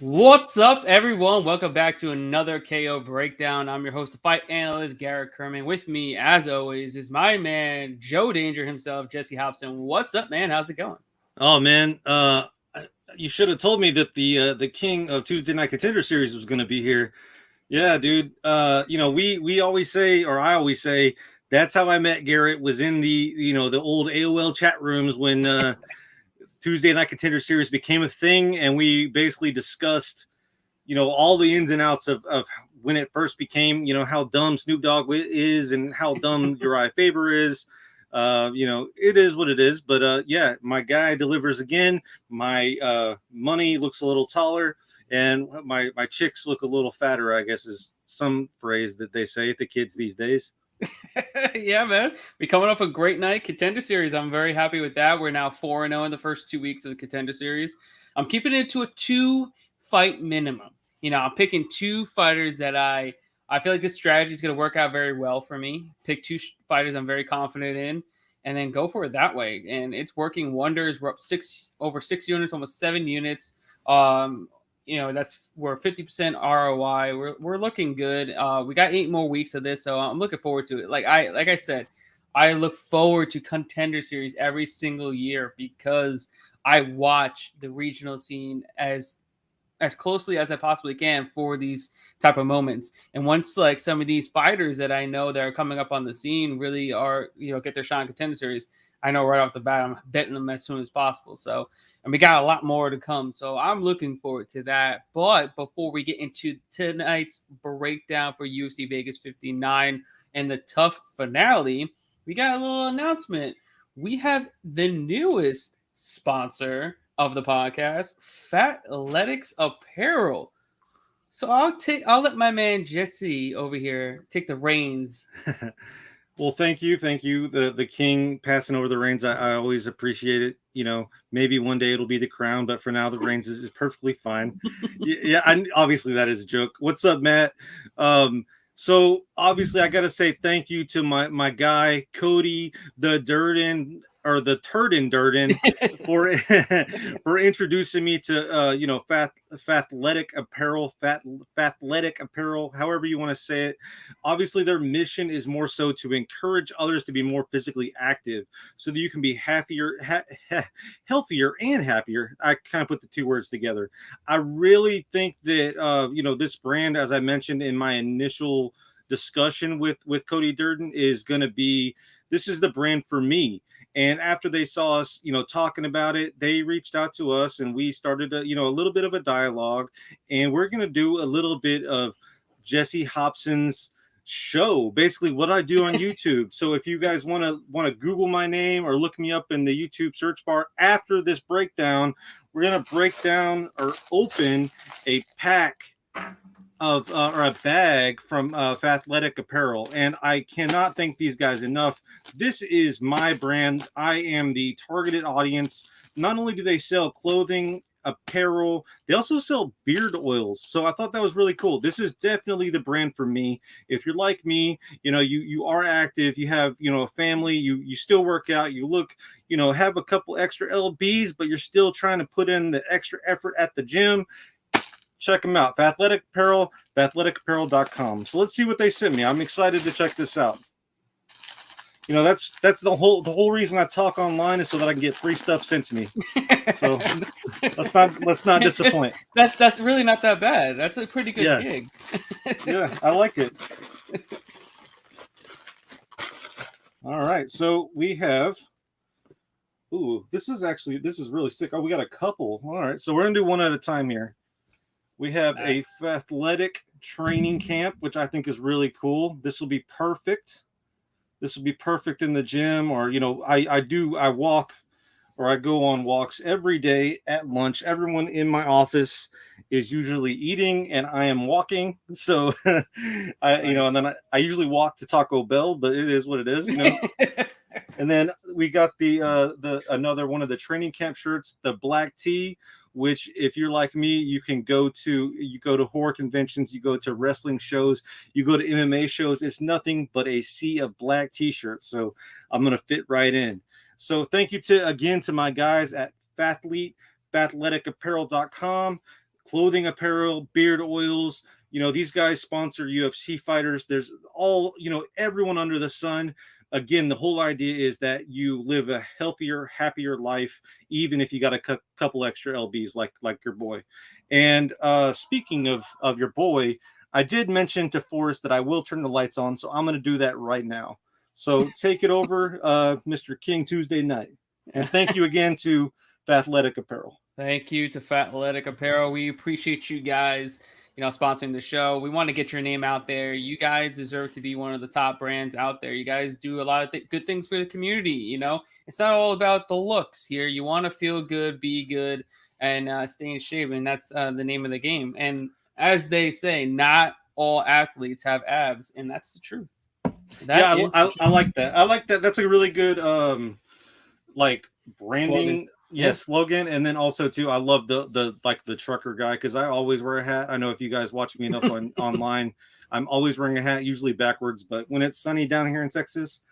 What's up, everyone? Welcome back to another KO breakdown. I'm your host, the fight analyst, Garrett Kerman. With me, as always, is my man, Joe Danger himself, Jesse Hobson. What's up, man? How's it going? Oh man, you should have told me that the king of Tuesday Night Contender Series was going to be here. Yeah, dude. We always say, or I always say, that's how I met Garrett. Was in the old AOL chat rooms when Tuesday Night Contender Series became a thing, and we basically discussed all the ins and outs of when it first became, how dumb Snoop Dogg is and how dumb Uriah Faber is. It is what it is. But yeah, my guy delivers again. My money looks a little taller, and my chicks look a little fatter, I guess is some phrase that they say the kids these days. Yeah, man. We're coming off a great night contender series. I'm very happy with that. We're now 4-0 in the first 2 weeks of the contender series. I'm keeping it to a 2-fight minimum. I'm picking two fighters that I feel like this strategy is going to work out very well for me. Pick two fighters I'm very confident in, and then go for it that way. And it's working wonders. We're up over 6 units, almost 7 units. We're 50% ROI. We're looking good. We got 8 more weeks of this, so I'm looking forward to it. Like I said, I look forward to contender series every single year because I watch the regional scene as closely as I possibly can for these type of moments. And once like some of these fighters that I know that are coming up on the scene really are, get their shot in contender series, I know right off the bat I'm betting them as soon as possible. So, and we got a lot more to come. So I'm looking forward to that. But before we get into tonight's breakdown for UFC Vegas 59 and the tough finale, we got a little announcement. We have the newest sponsor of the podcast, Fatletics Apparel. So I'll let my man Jesse over here take the reins. Well, thank you. The king passing over the reins. I always appreciate it. Maybe one day it'll be the crown, but for now the reins is perfectly fine. Yeah, obviously that is a joke. What's up, Matt? So obviously I got to say thank you to my guy Cody the Durden or the Turden Durden for for introducing me to Fathletic Apparel, Fathletic Apparel, however you want to say it. Obviously, their mission is more so to encourage others to be more physically active, so that you can be healthier, and happier. I kind of put the two words together. I really think that this brand, as I mentioned in my initial discussion with Cody Durden, is going to be, this is the brand for me. And after they saw us, talking about it, they reached out to us and we started a little bit of a dialogue, and we're going to do a little bit of Jesse Hobson's show, basically what I do on YouTube. So if you guys want to Google my name or look me up in the YouTube search bar after this breakdown, we're going to break down or open a pack of or a bag from Fathletic Apparel, and I cannot thank these guys enough. This is my brand. I am the targeted audience. Not only do they sell clothing, apparel, they also sell beard oils. So I thought that was really cool. This is definitely the brand for me. If you're like me, you are active, you have a family, you still work out, you look, have a couple extra lbs, but you're still trying to put in the extra effort at the gym. Check them out. Fathletic Apparel, fathleticapparel.com. So let's see what they sent me. I'm excited to check this out. That's the whole reason I talk online is so that I can get free stuff sent to me. So let's not disappoint. That's really not that bad. That's a pretty good gig. Yeah, I like it. All right, so we have. Ooh, this is really sick. Oh, we got a couple. All right, so we're gonna do one at a time here. We have a athletic training camp, which I think is really cool. This will be perfect. This will be perfect in the gym, or I walk, or I go on walks every day at lunch. Everyone in my office is usually eating, and I am walking. So, and then I usually walk to Taco Bell, but it is what it is, And then we got the another one of the training camp shirts, the black tee, which if you're like me, you go to horror conventions, you go to wrestling shows, you go to MMA shows. It's nothing but a sea of black t-shirts. So I'm going to fit right in. So thank you to my guys at fathleticapparel.com. clothing, apparel, beard oils. These guys sponsor UFC fighters. There's all, everyone under the sun. Again, the whole idea is that you live a healthier, happier life, even if you got a couple extra LBs like your boy. And speaking of your boy, I did mention to Forrest that I will turn the lights on, so I'm going to do that right now. So take it over, Mr. King Tuesday Night. And thank you again to Fathletic Apparel. Thank you to Fathletic Apparel. We appreciate you guys, sponsoring the show. We want to get your name out there. You guys deserve to be one of the top brands out there. You guys do a lot of good things for the community. It's not all about the looks here. You want to feel good, be good, and stay in shape. And that's the name of the game. And as they say, not all athletes have abs, and that's the truth. I like that. I like that. That's a really good branding. Slogan. And then also too, I love the trucker guy, because I always wear a hat. I know if you guys watch me enough online, I'm always wearing a hat, usually backwards, but when it's sunny down here in Texas,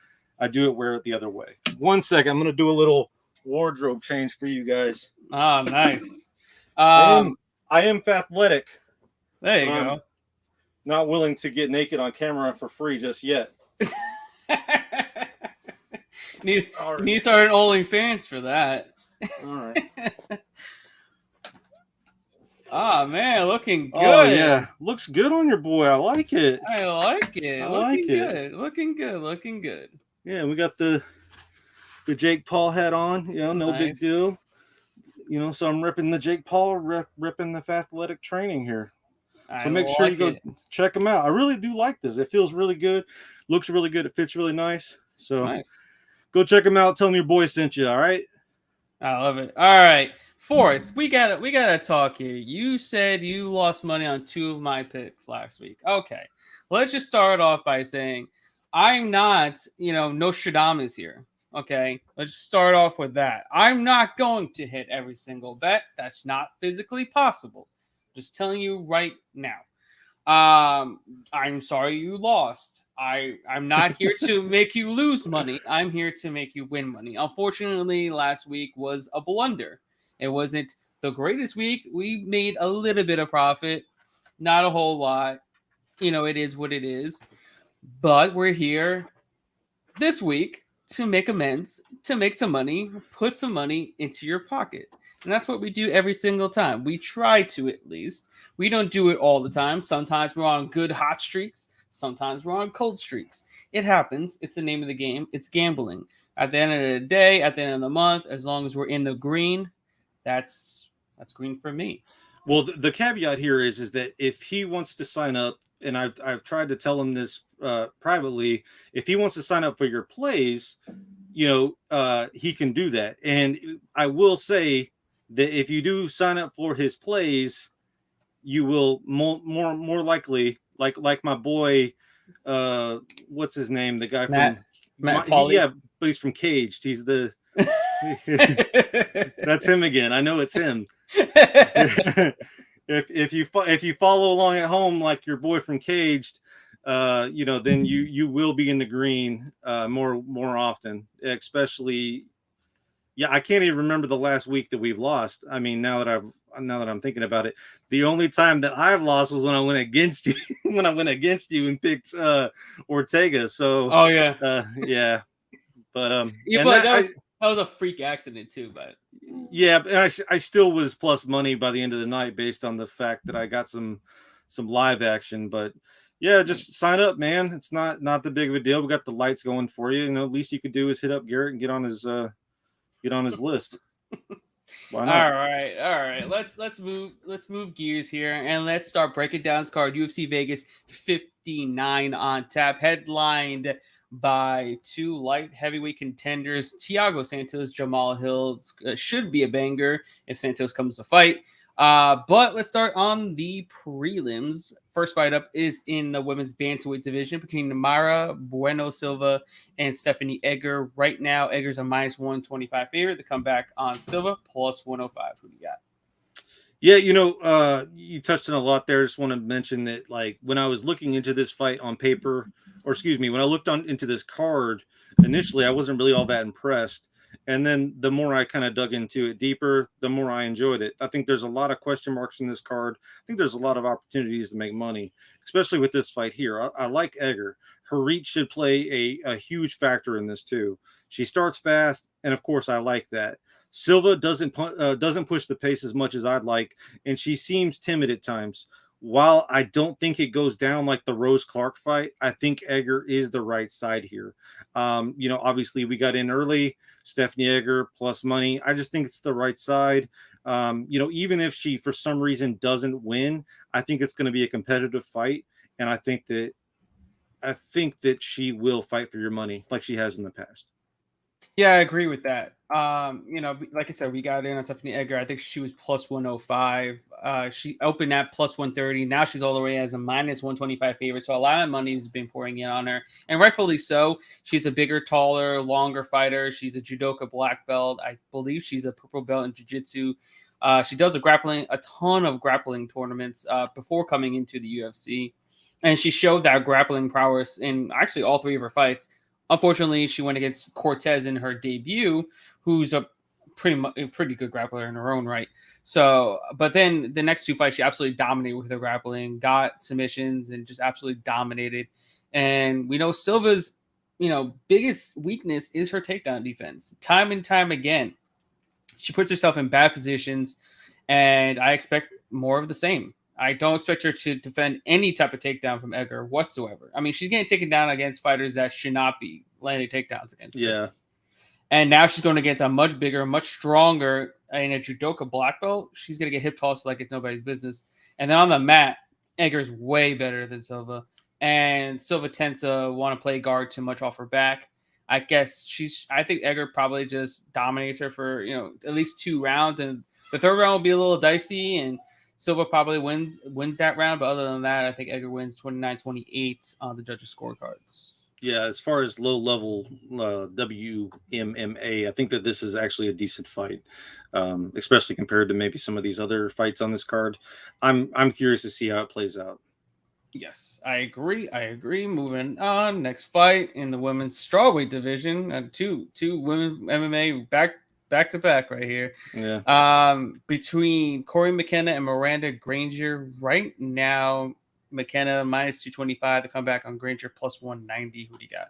I wear it the other way. 1 second, I'm gonna do a little wardrobe change for you guys. Oh, nice. I am Fathletic. There you go. Not willing to get naked on camera for free just yet. Need to start an OnlyFans for that. All right. Oh man, looking good. Oh yeah, looks good on your boy. I like it. I like it. Looking good. Yeah, we got the Jake Paul hat on. No nice. Big deal. So I'm ripping the Jake Paul, ripping the Fathletic training here. So make sure you go check them out. I really do like this. It feels really good. Looks really good. It fits really nice. So nice. Go check them out. Tell them your boy sent you. All right. I love it. All right, Forrest, we gotta talk here. You said you lost money on 2 of my picks last week. Okay, let's just start off by saying I'm not, Nostradamus here. Okay, let's start off with that. I'm not going to hit every single bet. That's not physically possible. Just telling you right now. I'm sorry you lost. I'm not here to make you lose money. I'm here to make you win money. Unfortunately, last week was a blunder. It wasn't the greatest week. We made a little bit of profit, not a whole lot. It is what it is. But we're here this week to make amends, to make some money, put some money into your pocket. And that's what we do every single time. We try to, at least. We don't do it all the time. Sometimes we're on good hot streaks. Sometimes we're on cold streaks. It happens. It's the name of the game. It's gambling. At the end of the day, at the end of the month, as long as we're in the green, that's green for me. Well, the caveat here is that if he wants to sign up, and I've tried to tell him this privately, if he wants to sign up for your plays, he can do that. And I will say that if you do sign up for his plays, you will more likely, like my boy, what's his name? The guy Matt Pauly. Yeah, but he's from Caged. He's the that's him again. I know it's him. If you follow along at home like your boy from Caged, then you will be in the green more often, especially. Yeah, I can't even remember the last week that we've lost. I mean, now that I'm thinking about it, the only time that I've lost was when I went against you. When I went against you and picked Ortega. So yeah, but that was a freak accident too. But yeah, and I still was plus money by the end of the night based on the fact that I got some live action. But yeah, just sign up, man. It's not that big of a deal. We got the lights going for you. Least you could do is hit up Garrett and get on his list. Why not? All right. Let's move gears here and let's start breaking down this card. UFC Vegas 59 on tap, headlined by 2 light heavyweight contenders, Thiago Santos, Jamal Hill. Should be a banger if Santos comes to fight. But let's start on the prelims. First fight up is in the women's bantamweight division between Mara Bueno Silva and Stephanie Edgar. Right now, Edgar's a minus 125 favorite. The comeback on Silva plus 105. Who do you got? Yeah, you touched on a lot there. Just want to mention that, like, when I was looking into this fight on paper, when I looked into this card initially, I wasn't really all that impressed. And then the more I kind of dug into it deeper, the more I enjoyed it. I think there's a lot of question marks in this card. I think there's a lot of opportunities to make money, especially with this fight here. I like Edgar. Her reach should play a huge factor in this too. She starts fast, and of course, I like that. Silva doesn't push the pace as much as I'd like, and she seems timid at times. While I don't think it goes down like the Rose Clark fight, I think Edgar is the right side here. Obviously we got in early, Stephanie Edgar plus money. I just think it's the right side. Even if she for some reason doesn't win, I think it's going to be a competitive fight, and I think that she will fight for your money like she has in the past. Yeah, I agree with that. Like I said, we got in on Stephanie Edgar. I think she was plus 105. She opened at plus 130. Now she's all the way as a minus 125 favorite. So a lot of money has been pouring in on her, and rightfully so. She's a bigger, taller, longer fighter. She's a judoka black belt. I believe she's a purple belt in jiu-jitsu. She does a ton of grappling tournaments before coming into the UFC, and she showed that grappling prowess in actually all three of her fights. Unfortunately, she went against Cortez in her debut, who's a pretty good grappler in her own right. So, but then the next two fights, she absolutely dominated with her grappling, got submissions, and just absolutely dominated. And we know Silva's, biggest weakness is her takedown defense. Time and time again, she puts herself in bad positions, and I expect more of the same. I don't expect her to defend any type of takedown from Edgar whatsoever. I mean, she's getting taken down against fighters that should not be landing takedowns against her. Yeah. And now she's going against a much bigger, much stronger, in a judoka black belt. She's going to get hip tossed like it's nobody's business. And then on the mat, Edgar's way better than Silva. And Silva tends to want to play guard too much off her back. I think Edgar probably just dominates her for, at least 2 rounds. And the third round will be a little dicey, and Silva probably wins that round, but other than that, I think Edgar wins 29-28 on the judges' scorecards. Yeah, as far as low-level WMMA, I think that this is actually a decent fight, especially compared to maybe some of these other fights on this card. I'm curious to see how it plays out. Yes, I agree. Moving on, next fight in the women's strawweight division, two women MMA back to back right here. Yeah. Between Corey Mckenna and Miranda Granger. Right now, Mckenna minus 225 to come back on Granger plus 190. Who do you got?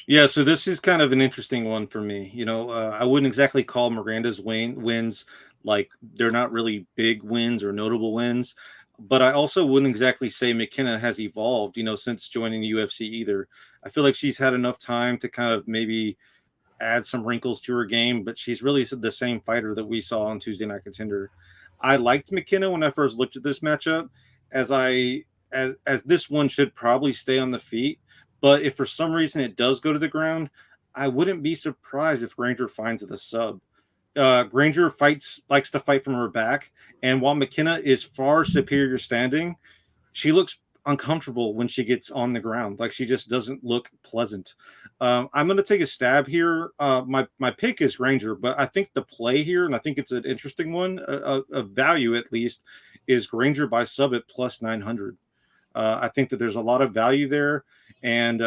Yeah, so this is kind of an interesting one for me. I wouldn't exactly call Miranda's wins like they're not really big wins or notable wins, but I also wouldn't exactly say McKenna has evolved, since joining the UFC either. I feel like she's had enough time to kind of maybe add some wrinkles to her game, but she's really the same fighter that we saw on Tuesday Night Contender. I liked McKenna when I first looked at this matchup, as this one should probably stay on the feet. But if for some reason it does go to the ground, I wouldn't be surprised if Granger finds the sub. Granger likes to fight from her back, and while McKenna is far superior standing, she looks uncomfortable when she gets on the ground. Like, she just doesn't look pleasant. I'm going to take a stab here. My pick is Granger, but I think the play here, and I think it's an interesting one, a value at least, is Granger by sub at plus 900. I think that there's a lot of value there, and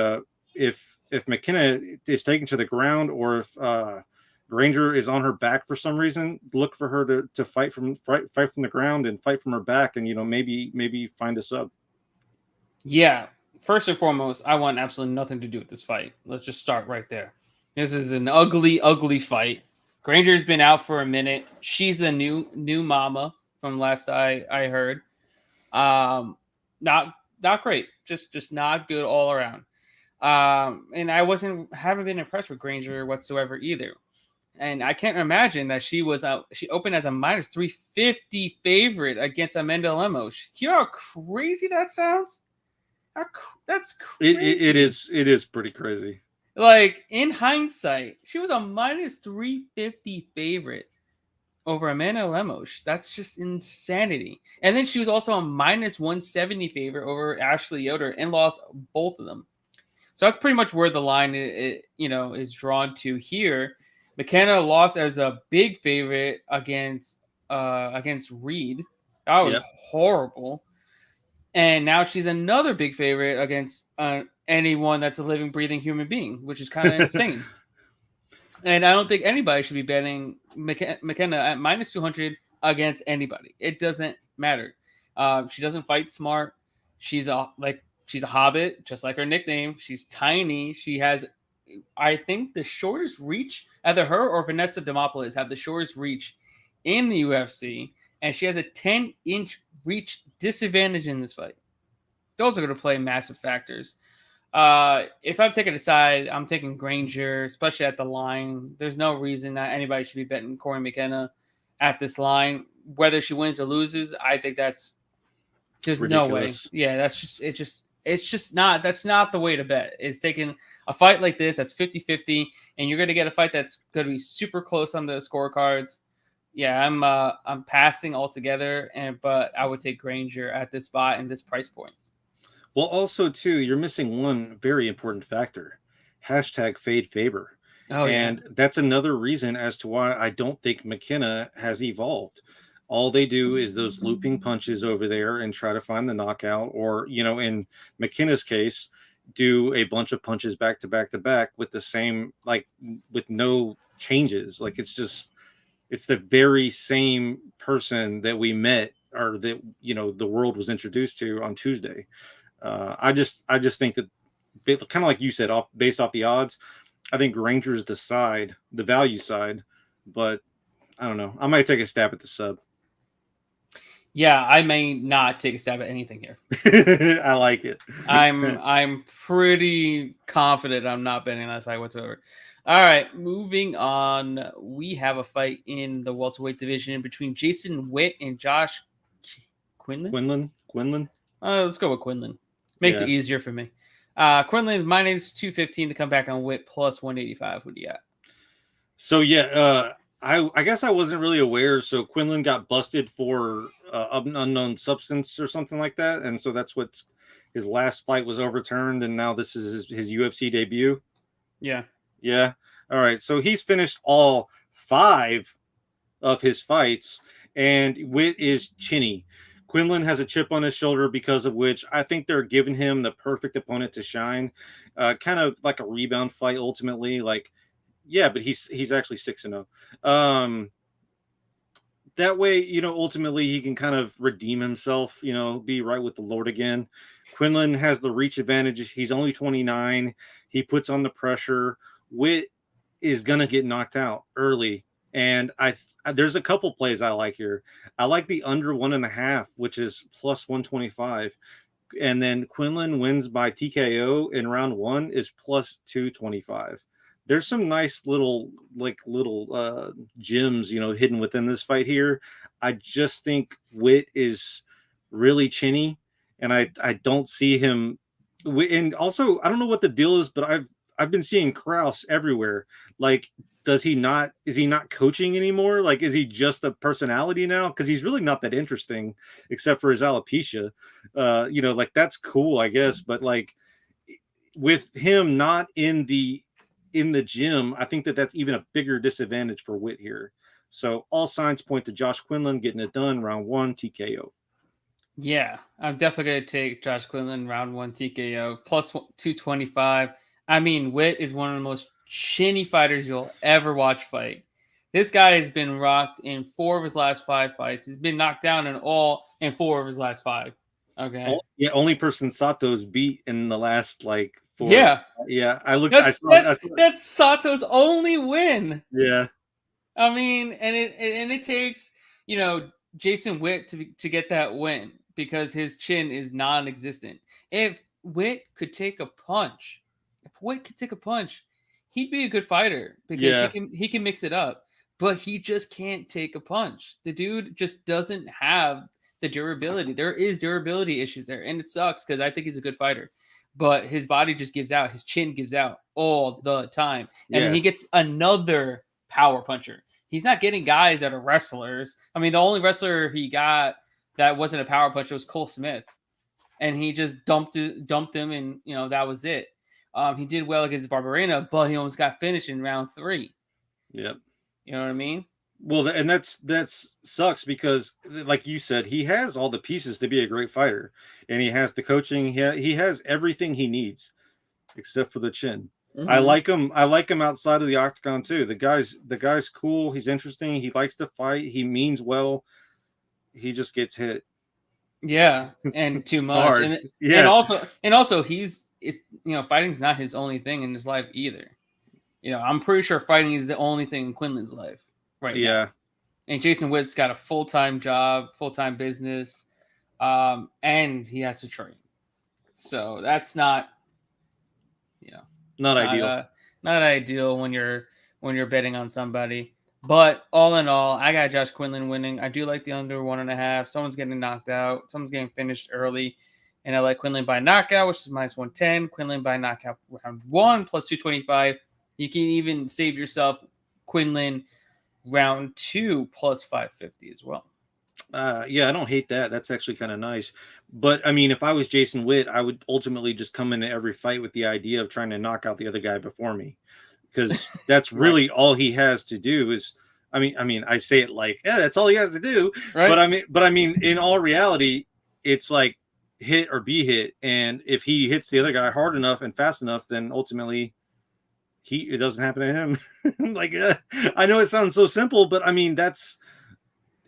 if McKenna is taken to the ground, or if Granger is on her back for some reason, look for her to fight from the ground and fight from her back, and maybe find a sub. Yeah, first and foremost, I want absolutely nothing to do with this fight. Let's just start right there. This is an ugly, ugly fight. Granger's been out for a minute. She's the new mama from last I heard. Not great. Just not good all around. And I haven't been impressed with Granger whatsoever either. And I can't imagine that she opened as a minus 350 favorite against Amanda Lemos. You know how crazy that sounds? That's crazy. It is pretty crazy. Like, in hindsight, she was a minus 350 favorite over Amanda Lemos. That's just insanity. And then she was also a minus 170 favorite over Ashley Yoder and lost both of them. So that's pretty much where the line is drawn to here. McKenna lost as a big favorite against Reed. That was horrible. And now she's another big favorite against anyone that's a living, breathing human being, which is kind of insane. And I don't think anybody should be betting Mckenna at minus 200 against anybody. It doesn't matter. She doesn't fight smart. She's a hobbit, just like her nickname. She's tiny. She has, I think, the shortest reach. Either her or Vanessa Demopoulos have the shortest reach in the UFC, and she has a 10-inch reach disadvantage in this fight. Those are going to play massive factors. If I'm taking a side, I'm taking Granger, especially at the line. There's no reason that anybody should be betting Corey McKenna at this line. Whether she wins or loses, I think that's just Ridiculous. no way. Yeah, it's just not, that's not the way to bet. It's taking a fight like this that's 50-50, and you're going to get a fight that's going to be super close on the scorecards. Yeah, I'm passing altogether, but I would take Granger at this spot and this price point. Well, also too, you're missing one very important factor. Hashtag fade Faber. Oh, and that's another reason as to why I don't think McKenna has evolved. All they do is those looping punches over there and try to find the knockout, or, in McKenna's case, do a bunch of punches back to back to back with the same, like, with no changes. Like, it's the very same person that we met, or that, the world was introduced to on Tuesday. I just think that, kind of like you said, based off the odds, I think Granger's the value side, but I don't know. I might take a stab at the sub. Yeah, I may not take a stab at anything here. I like it. I'm pretty confident I'm not betting that fight whatsoever. All right, moving on. We have a fight in the welterweight division between Jason Witt and Josh Quinlan. Quinlan. Let's go with Quinlan. Makes it easier for me. Quinlan is minus 215 to come back on Witt plus 185. What do you got? So I guess I wasn't really aware. So Quinlan got busted for an unknown substance or something like that, and so that's what his last fight was overturned, and now this is his UFC debut. Yeah. All right. So he's finished all 5 of his fights, and Witt is chinny. Quinlan has a chip on his shoulder, because of which I think they're giving him the perfect opponent to shine. Kind of like a rebound fight ultimately. Like, yeah, but he's actually 6-0. That way, ultimately he can kind of redeem himself, be right with the Lord again. Quinlan has the reach advantage. He's only 29. He puts on the pressure. Witt is going to get knocked out early. And there's a couple plays I like here. I like the under 1.5, which is plus 125. And then Quinlan wins by TKO in round 1 is plus 225. There's some nice little gems, hidden within this fight here. I just think Witt is really chinny, and I don't see him. And also, I don't know what the deal is, but I've been seeing Krause everywhere. Like, is he not coaching anymore? Like, is he just a personality now? Because he's really not that interesting, except for his alopecia. Like, that's cool, I guess. But like, with him not in the gym, I think that's even a bigger disadvantage for Witt here. So all signs point to Josh Quinlan getting it done, round 1 TKO. Yeah, I'm definitely going to take Josh Quinlan, round 1 TKO, plus 225. I mean, Witt is one of the most chinny fighters you'll ever watch fight. This guy has been rocked in 4 of his last 5 fights. He's been knocked down in 4 of his last 5. Okay. Yeah, only person Sato's beat in the last 4. Yeah. Yeah, I looked. That's Sato's only win. Yeah. I mean, and it takes, Jason Witt to get that win, because his chin is non-existent. If Witt could take a punch, he'd be a good fighter, because he can mix it up, but he just can't take a punch. The dude just doesn't have the durability. There is durability issues there, and it sucks, because I think he's a good fighter, but his body just gives out. His chin gives out all the time, and then he gets another power puncher. He's not getting guys that are wrestlers. I mean, the only wrestler he got that wasn't a power puncher was Cole Smith, and he just dumped him, and that was it. He did well against Barberena, but he almost got finished in round 3. Yep. You know what I mean? Well, and that's sucks, because, like you said, he has all the pieces to be a great fighter, and he has the coaching. He has everything he needs, except for the chin. I like him. I like him outside of the octagon too. The guy's cool. He's interesting. He likes to fight. He means well. He just gets hit. Yeah, and too much. Hard. And Yeah. and also he's fighting's not his only thing in his life either. I'm pretty sure fighting is the only thing in Quinlan's life right now. And Jason Witt's got a full-time job, full-time business, and he has to train. So that's not not ideal. Not ideal when you're betting on somebody. But all in all, I got Josh Quinlan winning. I do like the under 1.5. Someone's getting knocked out. Someone's getting finished early. And I like Quinlan by knockout, which is minus 110. Quinlan by knockout round 1 plus 225. You can even save yourself Quinlan round 2 plus 550 as well. Yeah, I don't hate that. That's actually kind of nice. But I mean, if I was Jason Witt, I would ultimately just come into every fight with the idea of trying to knock out the other guy before me, because that's really all he has to do. Is I mean, I say it like, yeah, that's all he has to do. Right. But I mean, in all reality, it's like hit or be hit, and if he hits the other guy hard enough and fast enough, then ultimately it doesn't happen to him. Like, I know it sounds so simple, but I mean,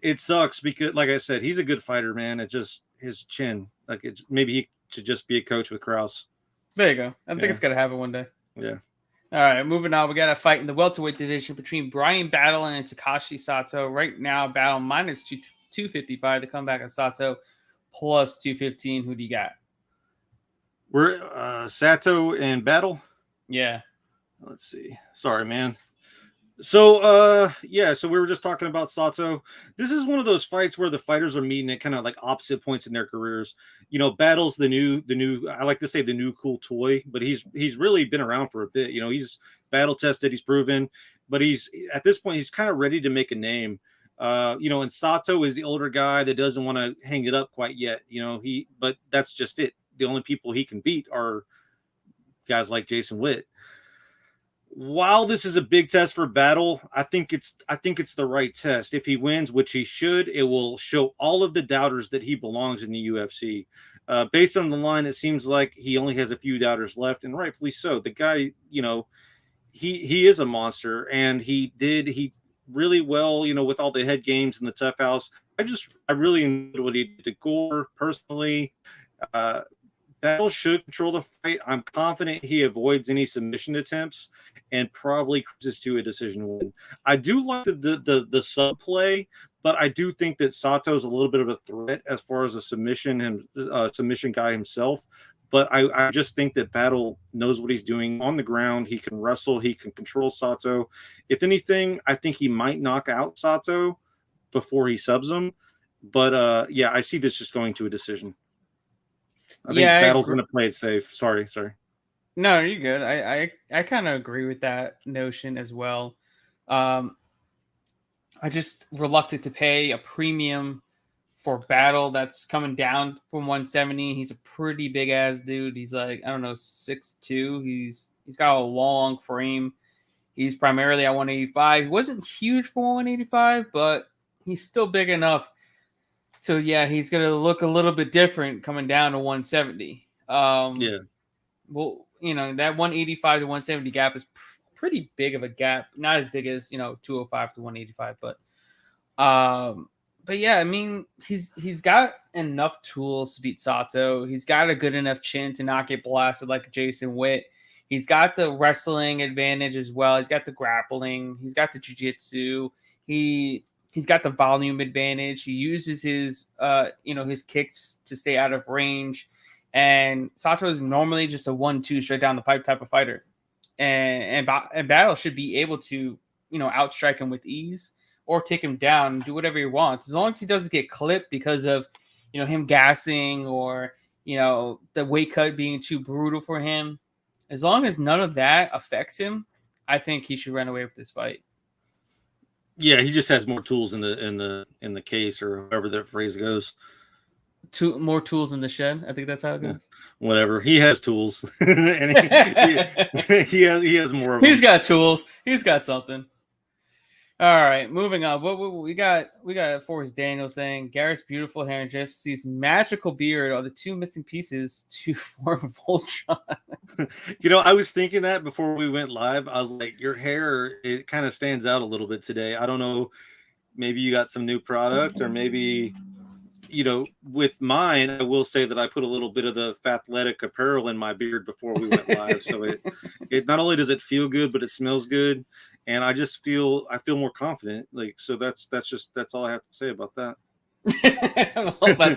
it sucks because, like I said, he's a good fighter, man. It just his chin. Like, maybe he should just be a coach with Krause. There you go. I think it's gonna happen one day. Yeah. All right, moving on. We got a fight in the welterweight division between Brian Battle and Takashi Sato. Right now, Battle minus 255 to come back on Sato plus 215. Who do you got? We're Sato and Battle. Yeah. Let's see. Sorry, man. So so we were just talking about Sato. This is one of those fights where the fighters are meeting at kind of like opposite points in their careers. Battle's the new I like to say the new cool toy, but he's really been around for a bit. He's battle tested, he's proven, but he's at this point he's kind of ready to make a name. And Sato is the older guy that doesn't want to hang it up quite yet. But that's just it. The only people he can beat are guys like Jason Witt. While this is a big test for Battle, I think it's the right test. If he wins, which he should, it will show all of the doubters that he belongs in the UFC. Based on the line, it seems like he only has a few doubters left, and rightfully so. The guy, he is a monster, and he really well, with all the head games and the tough house. I really enjoyed what he did to Gore personally. Battle should control the fight. I'm confident he avoids any submission attempts and probably cruises to a decision win. I do like the sub play, but I do think that Sato's a little bit of a threat as far as a submission guy himself. But I just think that Battle knows what he's doing on the ground. He can wrestle. He can control Sato. If anything, I think he might knock out Sato before he subs him. But I see this just going to a decision. I think Battle's going to play it safe. Sorry. No, you're good. I kind of agree with that notion as well. I just reluctant to pay a premium for Battle that's coming down from 170. He's a pretty big ass dude. He's like, I don't know, 6'2". He's got a long frame. He's primarily at 185. He wasn't huge for 185, but he's still big enough. So, he's going to look a little bit different coming down to 170. Well, that 185 to 170 gap is pretty big of a gap. Not as big as, 205 to 185. But I mean, he's got enough tools to beat Sato. He's got a good enough chin to not get blasted like Jason Witt. He's got the wrestling advantage as well. He's got the grappling. He's got the jiu-jitsu. He's got the volume advantage. He uses his kicks to stay out of range. And Sato is normally just a 1-2 straight down the pipe type of fighter. And Battle should be able to, outstrike him with ease or take him down and do whatever he wants. As long as he doesn't get clipped because of, him gassing or, the weight cut being too brutal for him. As long as none of that affects him, I think he should run away with this fight. Yeah, he just has more tools in the case, or however that phrase goes. More tools in the shed. I think that's how it goes. Whatever. He has tools, and he has more of them. He's got tools. He's got something. All right, moving on. What we got? We got Forrest Daniel saying Garrett's beautiful hair and Jesse's magical beard are the two missing pieces to form Voltron. I was thinking that before we went live. I was like, your hair, it kind of stands out a little bit today. I don't know. Maybe you got some new product, or maybe, with mine, I will say that I put a little bit of the Fathletic apparel in my beard before we went live. So it not only does it feel good, but it smells good. And I feel more confident. Like, so that's all I have to say about that. Well,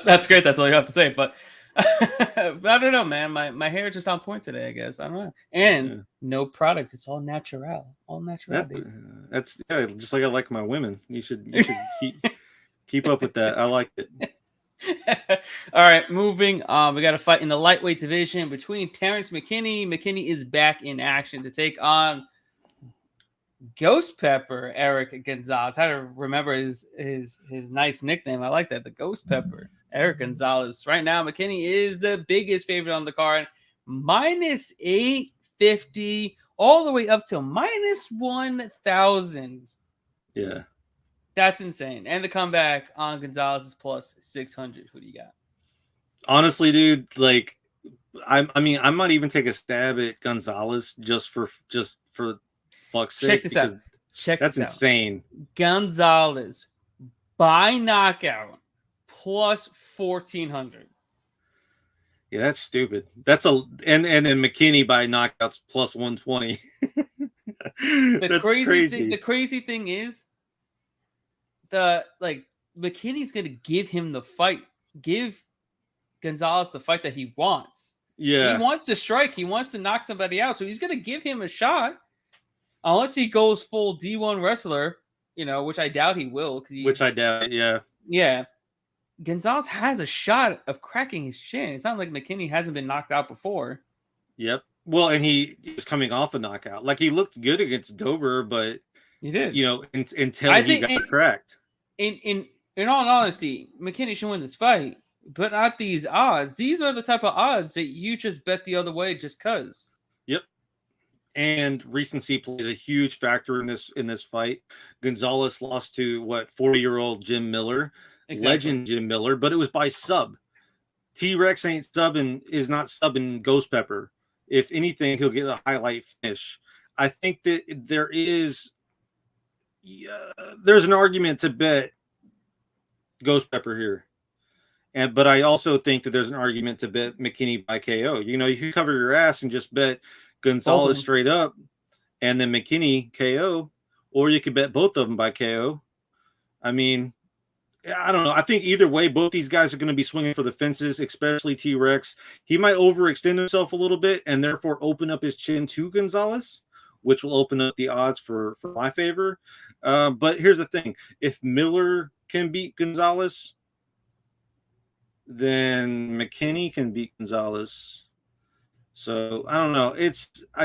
that's great. That's all you have to say. But I don't know, man. My hair is just on point today, I guess. I don't know. And no product. It's all natural. All natural. That's just like I like my women. You should keep up with that. I like it. All right, moving on. We got a fight in the lightweight division between Terence Mckinney. McKinney is back in action to take on Ghost Pepper Eric Gonzalez. I had to remember his nice nickname. I like that. The Ghost Pepper Eric Gonzalez. Right now, McKinney is the biggest favorite on the card. Minus 850 all the way up to minus 1,000. Yeah. That's insane. And the comeback on Gonzalez is plus 600. Who do you got? Honestly, dude, like, I might even take a stab at Gonzalez just for fuck's sake. Check this out. That's insane. Gonzalez by knockout plus 1,400. Yeah, that's stupid. And then McKinney by knockouts plus 120. That's crazy. The crazy thing is, McKinney's gonna give him the fight, give Gonzalez the fight that he wants. Yeah, he wants to strike, he wants to knock somebody out, so he's gonna give him a shot, unless he goes full D1 wrestler, which I doubt he will. Which I doubt, yeah. Gonzalez has a shot of cracking his chin. It's not like McKinney hasn't been knocked out before. Yep. Well, and he is coming off a knockout. Like, he looked good against Dober, but he did. Until he got cracked. In all honesty, McKinney should win this fight, but at these odds, these are the type of odds that you just bet the other way just cause. Yep. And recency plays a huge factor in this fight. Gonzalez lost to 40-year-old Jim Miller, legend Jim Miller, but it was by sub. T-Rex is not subbing Ghost Pepper. If anything, he'll get a highlight finish. I think that there's an argument to bet Ghost Pepper here. But I also think that there's an argument to bet McKinney by KO. You can cover your ass and just bet Gonzalez straight up and then McKinney KO, or you could bet both of them by KO. I mean, I don't know. I think either way, both these guys are going to be swinging for the fences, especially T-Rex. He might overextend himself a little bit and therefore open up his chin to Gonzalez, which will open up the odds for my favor. But here's the thing. If Miller can beat Gonzalez, then McKinney can beat Gonzalez. So I don't know. I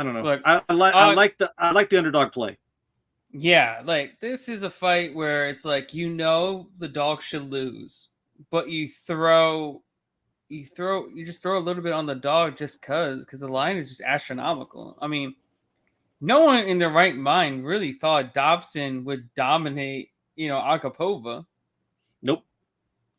don't know. Look, I like the underdog play. Yeah, like, this is a fight where it's like, the dog should lose, but you just throw a little bit on the dog just because the line is just astronomical. I mean, no one in their right mind really thought Dobson would dominate, Akapova. Nope.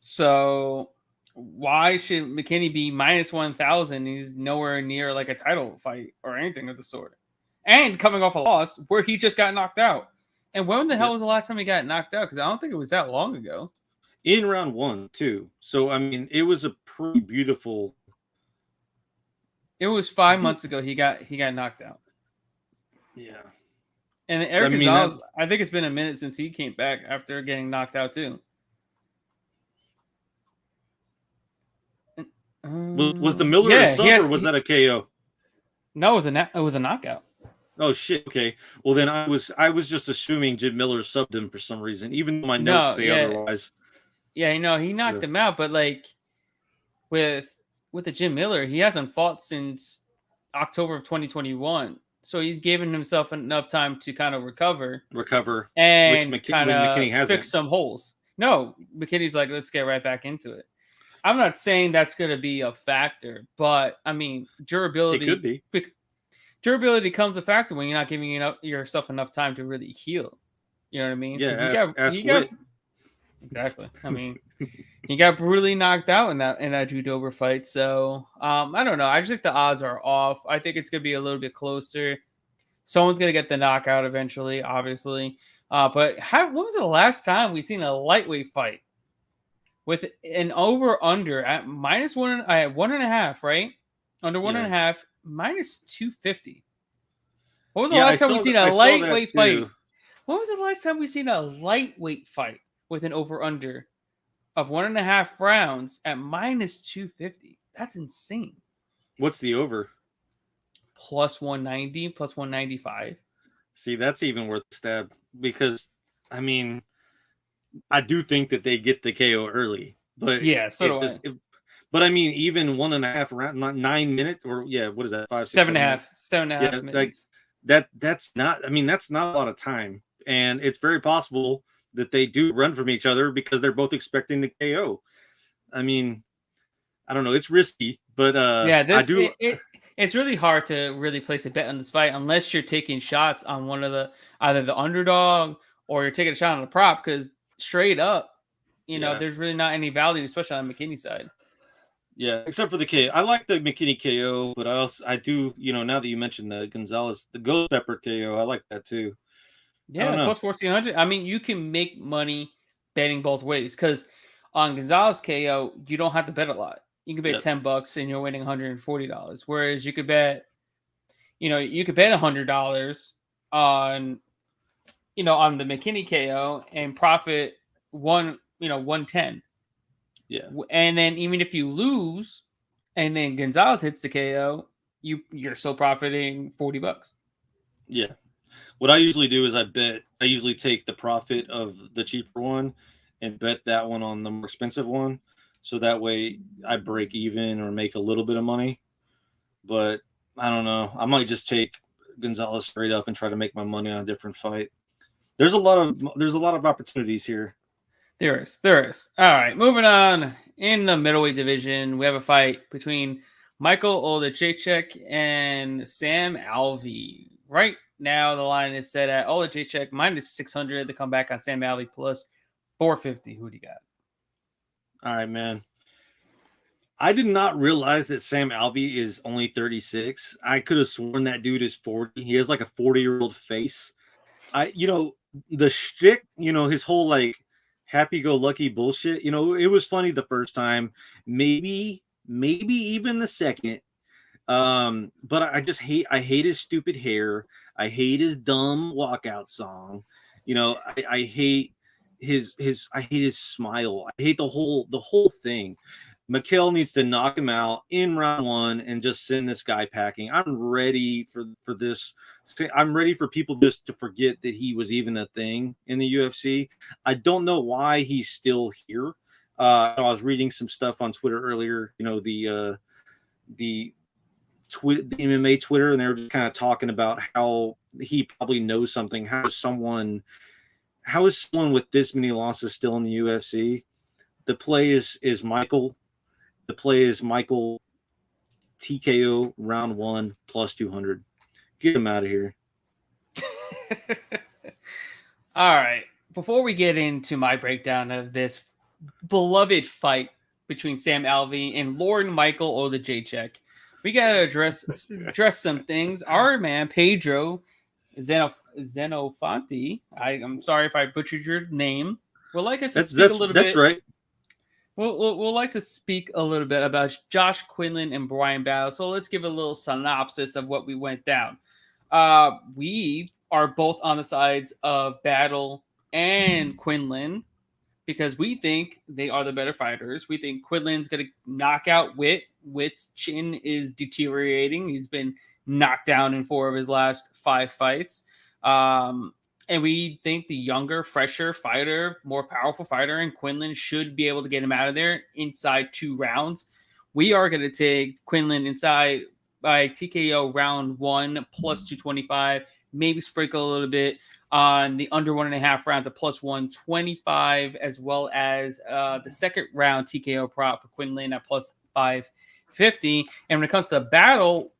So why should McKinney be minus 1,000? He's nowhere near like a title fight or anything of the sort. And coming off a loss where he just got knocked out. And when the hell was the last time he got knocked out? Because I don't think it was that long ago. In round 1, too. So, I mean, it was a pretty beautiful. It was 5 months ago he got knocked out. Yeah. And Eric Gonzalez, I think it's been a minute since he came back after getting knocked out, too. Was the Miller a sub, or was that a KO? No, it was a knockout. Oh shit! Okay, well then I was just assuming Jim Miller subbed him for some reason, even though my notes say otherwise. Yeah, he knocked him out, but like with the Jim Miller, he hasn't fought since October of 2021, so he's given himself enough time to kind of recover, and kind of fix some holes. No, McKinney's like, let's get right back into it. I'm not saying that's going to be a factor, but I mean, durability. It could be. durability becomes a factor when you're not giving yourself enough time to really heal. You know what I mean? Yeah, He got exactly. I mean, he got brutally knocked out in that judo fight. So I don't know. I just think the odds are off. I think it's gonna be a little bit closer. Someone's gonna get the knockout eventually, obviously. But when was the last time we seen a lightweight fight with an over under at -1? I had 1.5, right? Under 1.5, -250. What was the last time we seen a lightweight fight? When was the last time we seen a lightweight fight with an over under of 1.5 rounds at -250? That's insane. What's the over? +190, +195. See, that's even worth the stab because, I mean, I do think that they get the KO early, but yeah, so do I. But I mean, even 1.5 round, not 9 minutes, or what is that? 5, 6, 7.5, 7.5 minutes. That's not. I mean, that's not a lot of time, and it's very possible that they do run from each other because they're both expecting the KO. I mean, I don't know. It's risky, but it's really hard to really place a bet on this fight unless you're taking shots on either the underdog or you're taking a shot on the prop, because straight up, there's really not any value, especially on McKinney side. Yeah, except for the KO. I like the McKinney KO, but I do, now that you mentioned the Gonzalez, the Ghost Pepper KO, I like that too. Yeah, plus 1,400. I mean, you can make money betting both ways, because on Gonzalez KO, you don't have to bet a lot. You can bet $10 and you're winning $140. Whereas you could bet, $100 on the McKinney KO and profit 110. Yeah. And then even if you lose and then Gonzalez hits the KO, you're still profiting $40. Yeah. What I usually do is I usually take the profit of the cheaper one and bet that one on the more expensive one. So that way I break even or make a little bit of money. But I don't know. I might just take Gonzalez straight up and try to make my money on a different fight. There's a lot of opportunities here. There is. All right, moving on. In the middleweight division, we have a fight between Michael Olejniczak and Sam Alvey. Right now, the line is set at Olejniczak -600 to come back on Sam Alvey plus 450. Who do you got? All right, man. I did not realize that Sam Alvey is only 36. I could have sworn that dude is 40. He has like a 40-year-old face. The shtick, his whole like happy-go-lucky bullshit. It was funny the first time, maybe even the second. But I hate his stupid hair. I hate his dumb walkout song. I hate his smile. I hate the whole thing. Mikael needs to knock him out in round 1 and just send this guy packing. I'm ready for this. I'm ready for people just to forget that he was even a thing in the UFC. I don't know why he's still here. I was reading some stuff on Twitter earlier, the MMA Twitter, and they were just kind of talking about how he probably knows something. How is someone with this many losses still in the UFC? The play is Michael. The play is Michael TKO round 1 plus 200. Get him out of here. All right. Before we get into my breakdown of this beloved fight between Sam Alvey and Lord Michael Olejniczak, we got to address some things. Our man, Pedro Xenofonte, I'm sorry if I butchered your name. We'll like us to speak a little bit. That's right. We'll like to speak a little bit about Josh Quinlan and Brian Battle. So let's give a little synopsis of what we went down. We are both on the sides of Battle and Quinlan because we think they are the better fighters. We think Quinlan's going to knock out Witt. Witt's chin is deteriorating. He's been knocked down in 4 of his last 5 fights. And we think the younger, fresher fighter, more powerful fighter, and Quinlan should be able to get him out of there inside 2 rounds. We are going to take Quinlan inside by TKO round 1 plus 225, maybe sprinkle a little bit on the under 1.5 rounds of plus 125, as well as the second round TKO prop for Quinlan at plus 550. And when it comes to Battle,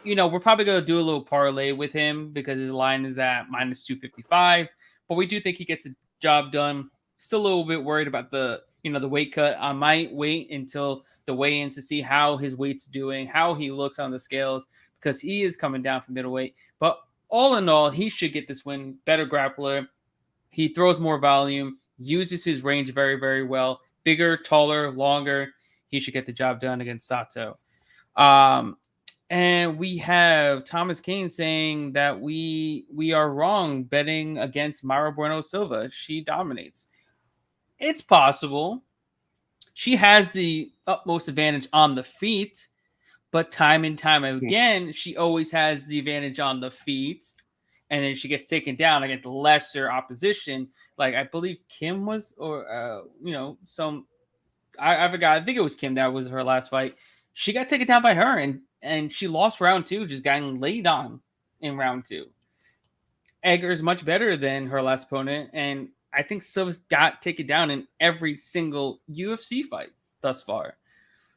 we're probably going to do a little parlay with him because his line is at minus 255. But we do think he gets a job done. Still a little bit worried about the weight cut. I might wait until the weigh-ins to see how his weight's doing, how he looks on the scales, because he is coming down from middleweight. But all in all, he should get this win. Better grappler. He throws more volume, uses his range very, very well. Bigger, taller, longer. He should get the job done against Sato. And we have Thomas Kane saying that we are wrong betting against Mara Bueno Silva. She dominates. It's possible. She has the utmost advantage on the feet, but time and time again, she always has the advantage on the feet. And then she gets taken down against lesser opposition. Like I believe Kim was, or I forgot. I think it was Kim that was her last fight. She got taken down by her, and she lost round 2, just getting laid on in round 2. Edgar is much better than her last opponent, and I think Silva's got taken down in every single UFC fight thus far.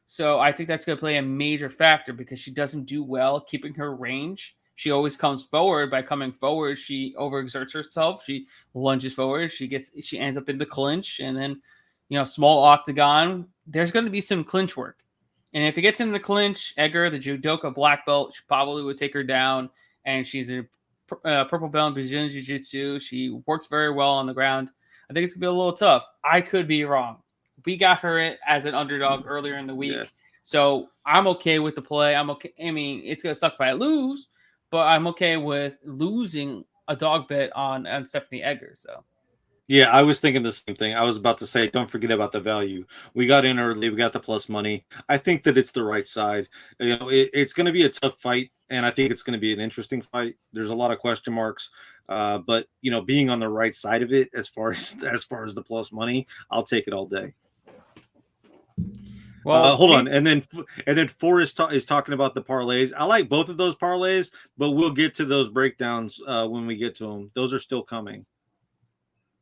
So I think that's going to play a major factor because she doesn't do well keeping her range. She always comes forward. By coming forward, she overexerts herself. She lunges forward. She ends up in the clinch, and then, small octagon. There's going to be some clinch work, and if it gets in the clinch, Edgar, the judoka black belt, she probably would take her down. And she's a purple belt in Brazilian Jiu-Jitsu. She works very well on the ground. I think it's gonna be a little tough. I could be wrong. We got her as an underdog earlier in the week, so I'm okay with the play. I'm okay. I mean, it's gonna suck if I lose, but I'm okay with losing a dog bet on Stephanie Edgar. So, yeah, I was thinking the same thing. I was about to say, don't forget about the value. We got in early. We got the plus money. I think that it's the right side. It's going to be a tough fight, and I think it's going to be an interesting fight. There's a lot of question marks, but being on the right side of it, as far as the plus money, I'll take it all day. Well, hold on, and then Forrest is talking about the parlays. I like both of those parlays, but we'll get to those breakdowns when we get to them. Those are still coming.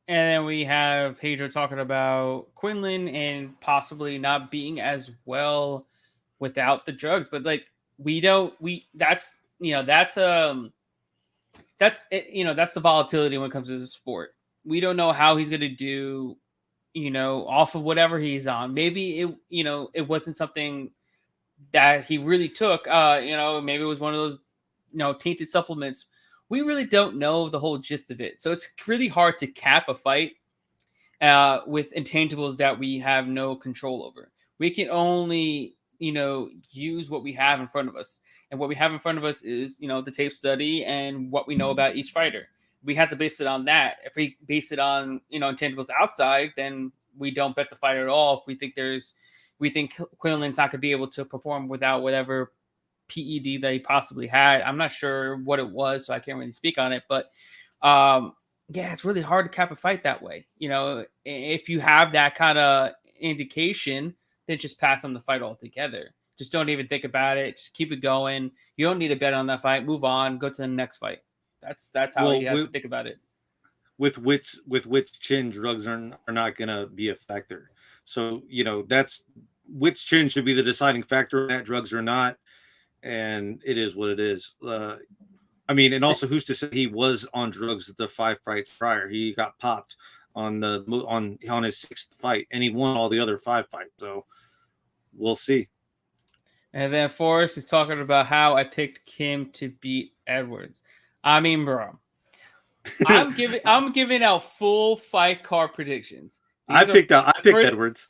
And then we have Pedro talking about Quinlan and possibly not being as well without the drugs, but that's the volatility when it comes to the sport. We don't know how he's going to do, off of whatever he's on. Maybe it wasn't something that he really took. Maybe it was one of those, tainted supplements. We really don't know the whole gist of it. So it's really hard to cap a fight with intangibles that we have no control over. We can only, use what we have in front of us. And what we have in front of us is, the tape study and what we know about each fighter. We have to base it on that. If we base it on, intangibles outside, then we don't bet the fight at all. If we think Quinlan's not going to be able to perform without whatever PED that he possibly had. I'm not sure what it was, so I can't really speak on it. But it's really hard to cap a fight that way. If you have that kind of indication, then just pass on the fight altogether. Just don't even think about it. Just keep it going. You don't need to bet on that fight. Move on. Go to the next fight. That's how you have to think about it. With which chin, drugs are not going to be a factor. So that's which chin should be the deciding factor. That drugs are not. And it is what it is. And also, who's to say he was on drugs the 5 fights prior? He got popped on his 6th fight, and he won all the other 5 fights. So we'll see. And then Forrest is talking about how I picked Kim to beat Edwards. I mean, bro, I'm giving out full fight card predictions. I picked Edwards.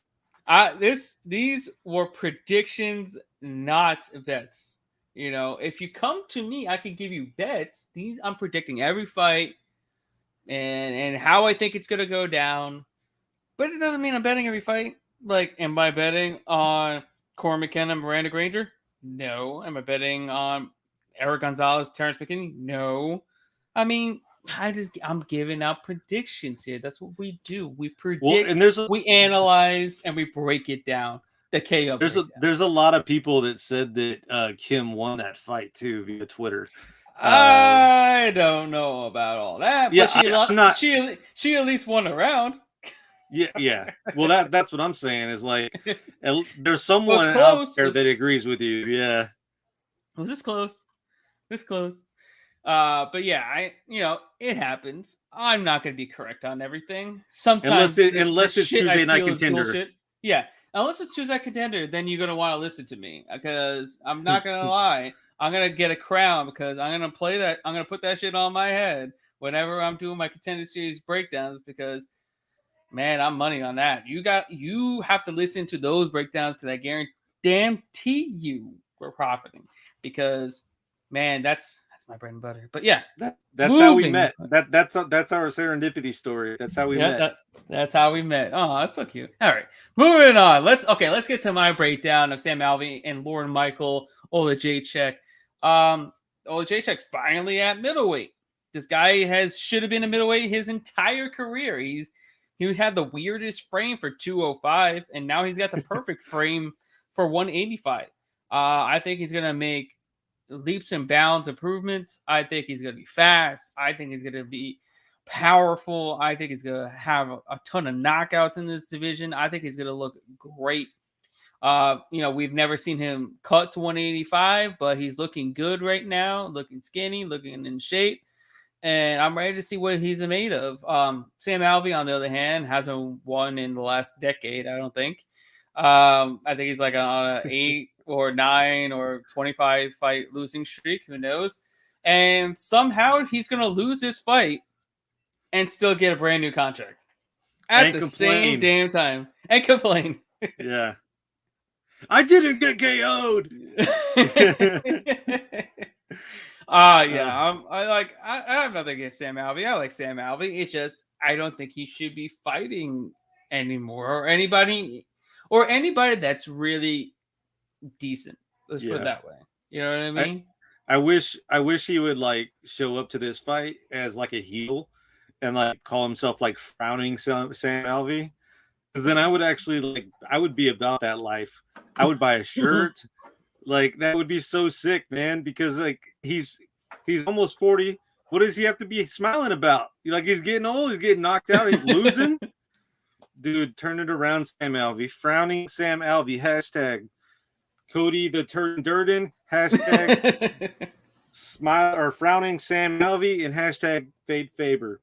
These were predictions, not bets. If you come to me, I can give you bets. I'm predicting every fight and how I think it's gonna go down. But it doesn't mean I'm betting every fight. Like, am I betting on Corey Mckenna, Miranda Granger? No. Am I betting on Eric Gonzalez, Terence Mckinney? No. I mean, I'm giving out predictions here. That's what we do. We predict, we analyze, and we break it down. The KO. There's a lot of people that said that Kim won that fight too via Twitter. I don't know about all that, but she at least won a round. Yeah. Well, that's what I'm saying is like there's someone out there that agrees with you. Yeah. Was this close? This close. But yeah, it happens. I'm not going to be correct on everything. Sometimes unless it's shit I Tuesday Night feel is Contender. bullshit. Yeah, unless it's Tuesday Night Contender, then you're going to want to listen to me because I'm not going to lie. I'm going to get a crown because I'm going to play that. I'm going to put that shit on my head whenever I'm doing my Contender Series breakdowns because, man, I'm money on that. You have to listen to those breakdowns because I guarantee you we're profiting because, man, that's my bread and butter. But yeah, that's how we met. That's our serendipity story. That's how we met. That's how we met. Oh, that's so cute. All right, moving on. Let's get to my breakdown of Sam Alvey and Lord Michael Olajaychuk. Olajaychuk's finally at middleweight. This guy should have been a middleweight his entire career. He had the weirdest frame for 205, and now he's got the perfect frame for 185. I think he's gonna make leaps and bounds improvements. I think he's going to be fast. I think he's going to be powerful. I think he's going to have a ton of knockouts in this division. I think he's going to look great. We've never seen him cut to 185, but he's looking good right now, looking skinny, looking in shape. And I'm ready to see what he's made of. Sam Alvey, on the other hand, hasn't won in the last decade, I don't think. I think he's like on an 8 or 9 or 25 fight losing streak. Who knows? And somehow he's going to lose this fight and still get a brand new contract at the same damn time and complain. Yeah. I didn't get KO'd. Yeah. I have nothing against Sam Alvey. I like Sam Alvey. It's just I don't think he should be fighting anymore or anybody that's really decent. Let's put it that way. You know what I mean? I wish he would like show up to this fight as like a heel and like call himself like frowning Sam Alvey. Because then I would actually I would be about that life. I would buy a shirt. Like that would be so sick, man, because like he's almost 40. What does he have to be smiling about? Like he's getting old, he's getting knocked out, he's losing. Dude, turn it around, Sam Alvey. Frowning Sam Alvey. Hashtag Cody the Turn Durden. Hashtag smile or frowning Sam Alvey and hashtag Fade Faber.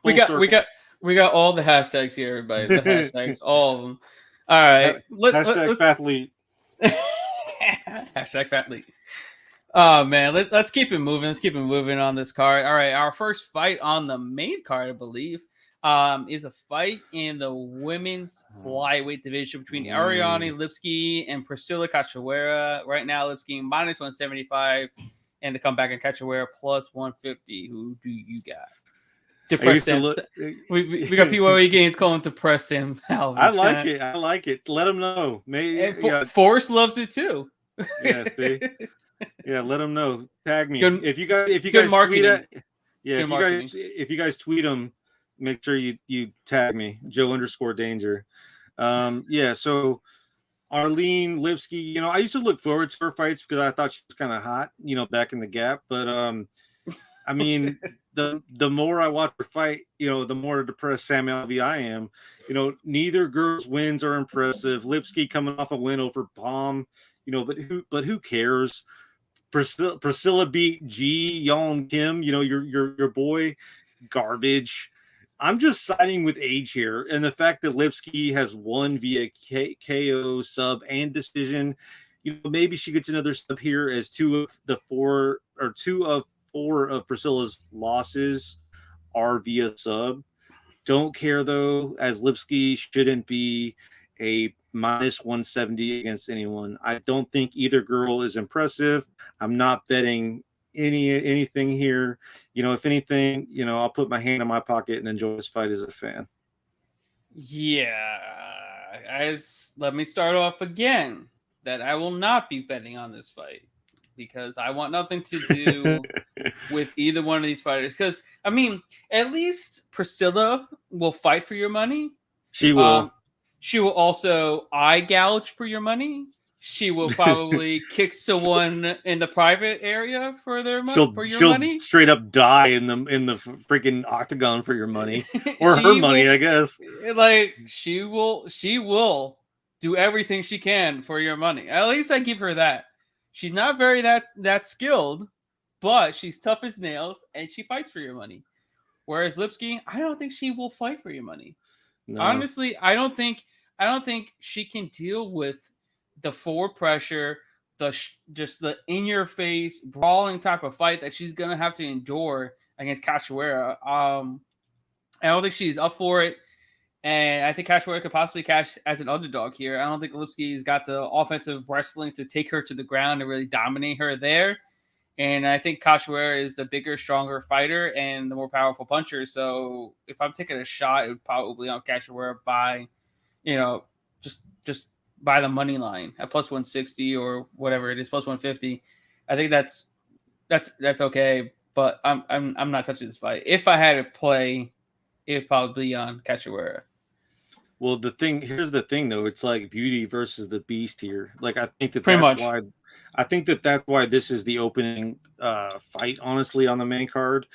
We got all the hashtags here, everybody. The hashtags, all of them. All right. Hashtag Fathlete. Hashtag Fathlete. Oh man, let's keep it moving. Let's keep it moving on this card. All right, our first fight on the main card, I believe, is a fight in the women's flyweight division between Ariana Lipsky and Priscilla Castawera. Right now, Lipsky minus 175, and to come back in Castawera plus 150. Who do you got? Depress Sam. We got PYE games calling to press him. I like it. Let him know. Maybe Forrest loves it too. Yeah, see? Yeah, let them know. Tag me if you guys tweet it. Yeah, if you guys tweet them, make sure you tag me, Joe_Danger. Yeah. So Arlene Lipsky, I used to look forward to her fights because I thought she was kind of hot, back in the gap. But I mean, the more I watch her fight, the more depressed Sam Alvey I am. Neither girl's wins are impressive. Lipsky coming off a win over Palm, but who cares? Priscilla beat Ji Yeon Kim, your boy, garbage. I'm just siding with age here, and the fact that Lipsky has won via KO, sub, and decision. Maybe she gets another sub here as two of four of Priscilla's losses are via sub. Don't care though, as Lipsky shouldn't be a minus 170 against anyone. I don't think either girl is impressive. I'm not betting anything here. If anything, I'll put my hand in my pocket and enjoy this fight as a fan. Yeah. Let me start off again that I will not be betting on this fight because I want nothing to do with either one of these fighters. Because, I mean, at least Priscilla will fight for your money. She will. She will also eye gouge for your money. She will probably kick someone in the private area for their money. She'll money. Straight up die in the freaking octagon for your money or her money, I guess. Like she will do everything she can for your money. At least I give her that. She's not very that skilled, but she's tough as nails and she fights for your money. Whereas Lipski, I don't think she will fight for your money. No. Honestly, I don't think she can deal with the forward pressure, just the in your face brawling type of fight that she's gonna have to endure against Castawera. I don't think she's up for it, and I think Castawera could possibly cash as an underdog here. I don't think Lipski's got the offensive wrestling to take her to the ground and really dominate her there. And I think Castawera is the bigger, stronger fighter and the more powerful puncher. So if I'm taking a shot, it would probably on Castawera by, just by the money line at plus 160 or whatever it is, plus 150. I think that's okay. But I'm not touching this fight. If I had to play, it'd probably be on Castawera. Well, here's the thing though, it's like beauty versus the beast here. Like I think that's why this is the opening fight, honestly, on the main card.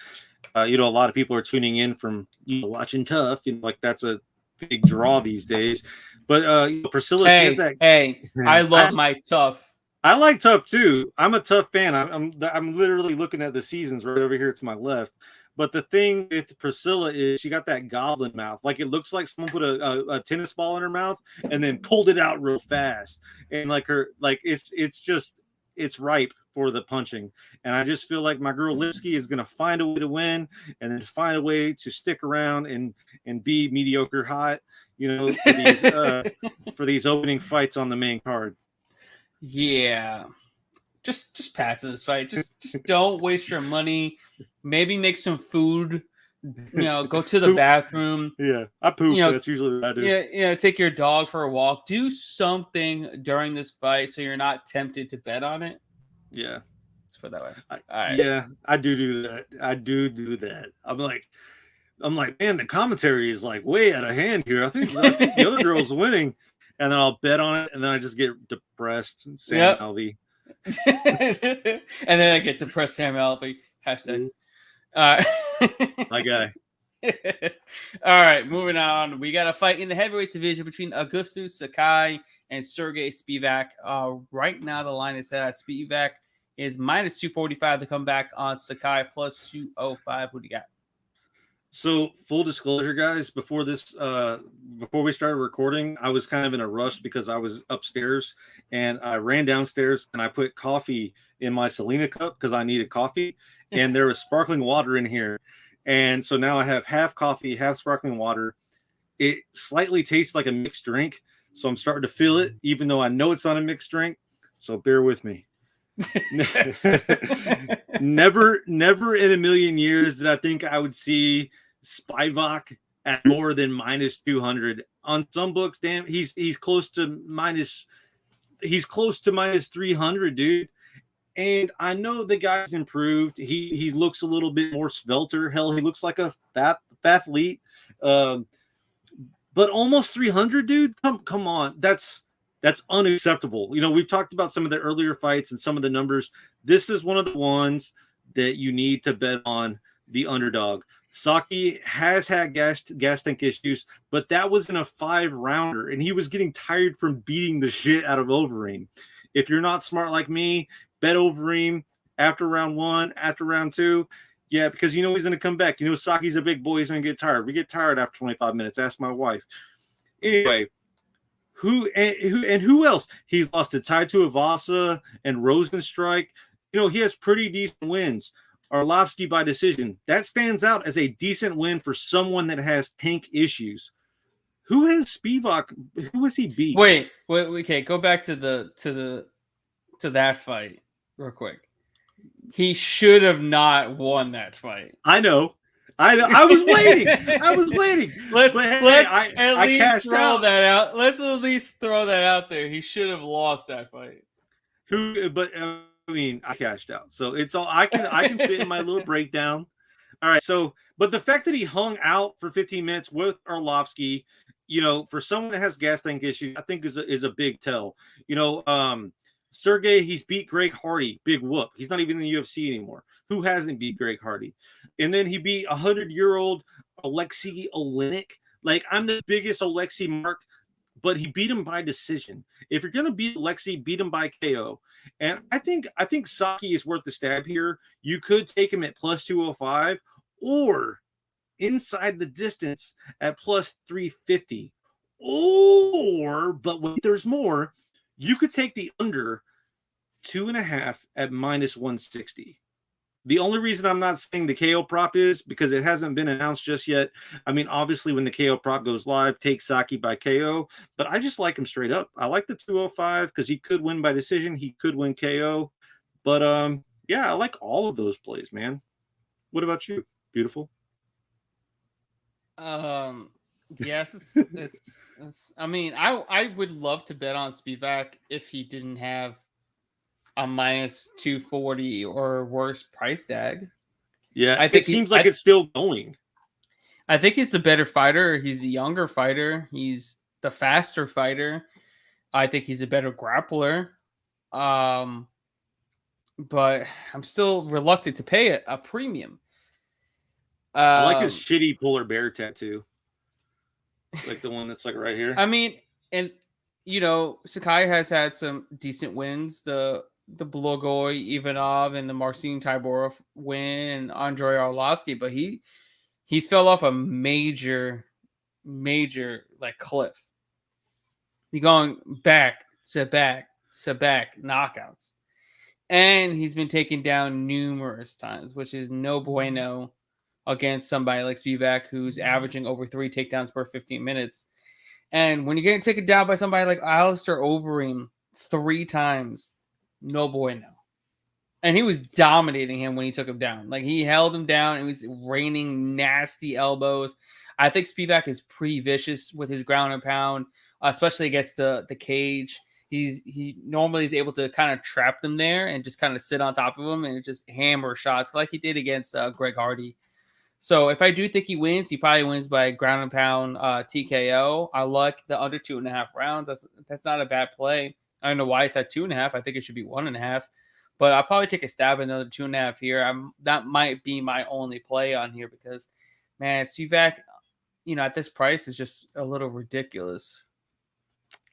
A lot of people are tuning in from watching Tough, like that's a big draw these days. But Priscilla, I love my Tough. I like Tough too. I'm a Tough fan. I'm literally looking at the seasons right over here to my left. But the thing with Priscilla is she got that goblin mouth. Like it looks like someone put a tennis ball in her mouth and then pulled it out real fast. And it's ripe for the punching. And I just feel like my girl Lipski is going to find a way to win and then find a way to stick around and be mediocre hot, for these opening fights on the main card. Yeah. Just pass this fight. Just don't waste your money. Maybe make some food. Go to the bathroom. Yeah, I poop. That's usually what I do. Yeah. Take your dog for a walk. Do something during this fight so you're not tempted to bet on it. Yeah, let's put it that way. All right. Yeah, I do that. I do that. I'm like, man, the commentary is like way out of hand here. I think the other girl's winning, and then I'll bet on it, and then I just get depressed. Sam Alvey. And then I get depressed. Sam Alvey. Hashtag. My guy. All right, moving on. We got a fight in the heavyweight division between Augustus Sakai and Sergey Spivak. Right now, the line is set at Spivak is minus 245 to come back on Sakai plus 205. Who do you got? So, full disclosure, guys, before we started recording, I was kind of in a rush because I was upstairs and I ran downstairs and I put coffee in my Selena cup because I needed coffee, and there was sparkling water in here. And so now I have half coffee, half sparkling water. It slightly tastes like a mixed drink, so I'm starting to feel it, even though I know it's not a mixed drink. So bear with me. Never in a million years did I think I would see Spivak at more than minus 200 on some books. Damn, he's close to minus 300, dude. And I know the guy's improved. He looks a little bit more svelter. Hell, he looks like a athlete. But almost 300, dude. Come on, that's unacceptable. We've talked about some of the earlier fights and some of the numbers. This is one of the ones that you need to bet on the underdog. Saki has had gas tank issues, but that was in a 5-rounder, and he was getting tired from beating the shit out of Overeem. If you're not smart like me, bet Overeem after round 1, after round 2. Yeah, because he's going to come back. Saki's a big boy. He's going to get tired. We get tired after 25 minutes. Ask my wife. Anyway. Who else? He's lost to Tai Tuivasa and Rosenstrike. He has pretty decent wins. Arlovsky by decision. That stands out as a decent win for someone that has tank issues. Who has Spivak? Who has he beat? Wait. Okay, go back to that fight real quick. He should have not won that fight. I know. I was waiting. Let's at least throw that out. Let's at least throw that out there. He should have lost that fight. I cashed out, so it's all I can fit in my little breakdown. All right, so but the fact that he hung out for 15 minutes with Arlovsky, for someone that has gas tank issues, I think is a big tell. Sergey, he's beat Greg Hardy, big whoop. He's not even in the UFC anymore. Who hasn't beat Greg Hardy? And then he beat 100-year-old Alexei Olenek. Like, I'm the biggest Alexei mark, but he beat him by decision. If you're gonna beat Lipski, beat him by KO. And I think Sakai is worth the stab here. You could take him at plus 205 or inside the distance at plus 350. Or, but wait, there's more. You could take the under 2.5 at minus 160. The only reason I'm not saying the KO prop is because it hasn't been announced just yet. I mean, obviously, when the KO prop goes live, take Sakai by KO, but I just like him straight up. I like the 205 because he could win by decision. He could win KO. But yeah, I like all of those plays, man. What about you? Beautiful. Yes, it's I mean, I would love to bet on Spivak if he didn't have a minus 240 or worse price tag. Yeah, I think it seems like it's still going. I think he's the better fighter. He's a younger fighter. He's the faster fighter. I think he's a better grappler. But I'm still reluctant to pay a premium. I like his shitty polar bear tattoo. Like the one that's like right here. I mean, and you know, Sakai has had some decent wins. The Blogoi Ivanov and the Marcin Tybura win and Andrei Arlovsky, but he's fell off a major like cliff. He's going back to back knockouts. And he's been taken down numerous times, which is no bueno against somebody like Spivak, who's averaging over 3 takedowns per 15 minutes. And when you're getting taken down by somebody like Alistair Overeem 3 times, no bueno. And he was dominating him when he took him down. Like, he held him down and was raining nasty elbows. I think Spivak is pretty vicious with his ground and pound, especially against the cage. He normally is able to kind of trap them there and just kind of sit on top of them and just hammer shots like he did against Greg Hardy. So if I do think he wins, he probably wins by ground and pound TKO. I like the under 2.5 rounds. That's not a bad play. I don't know why it's at 2.5. I think it should be 1.5. But I'll probably take a stab at another 2.5 here. That might be my only play on here because, man, Spivak, you know, at this price is just a little ridiculous.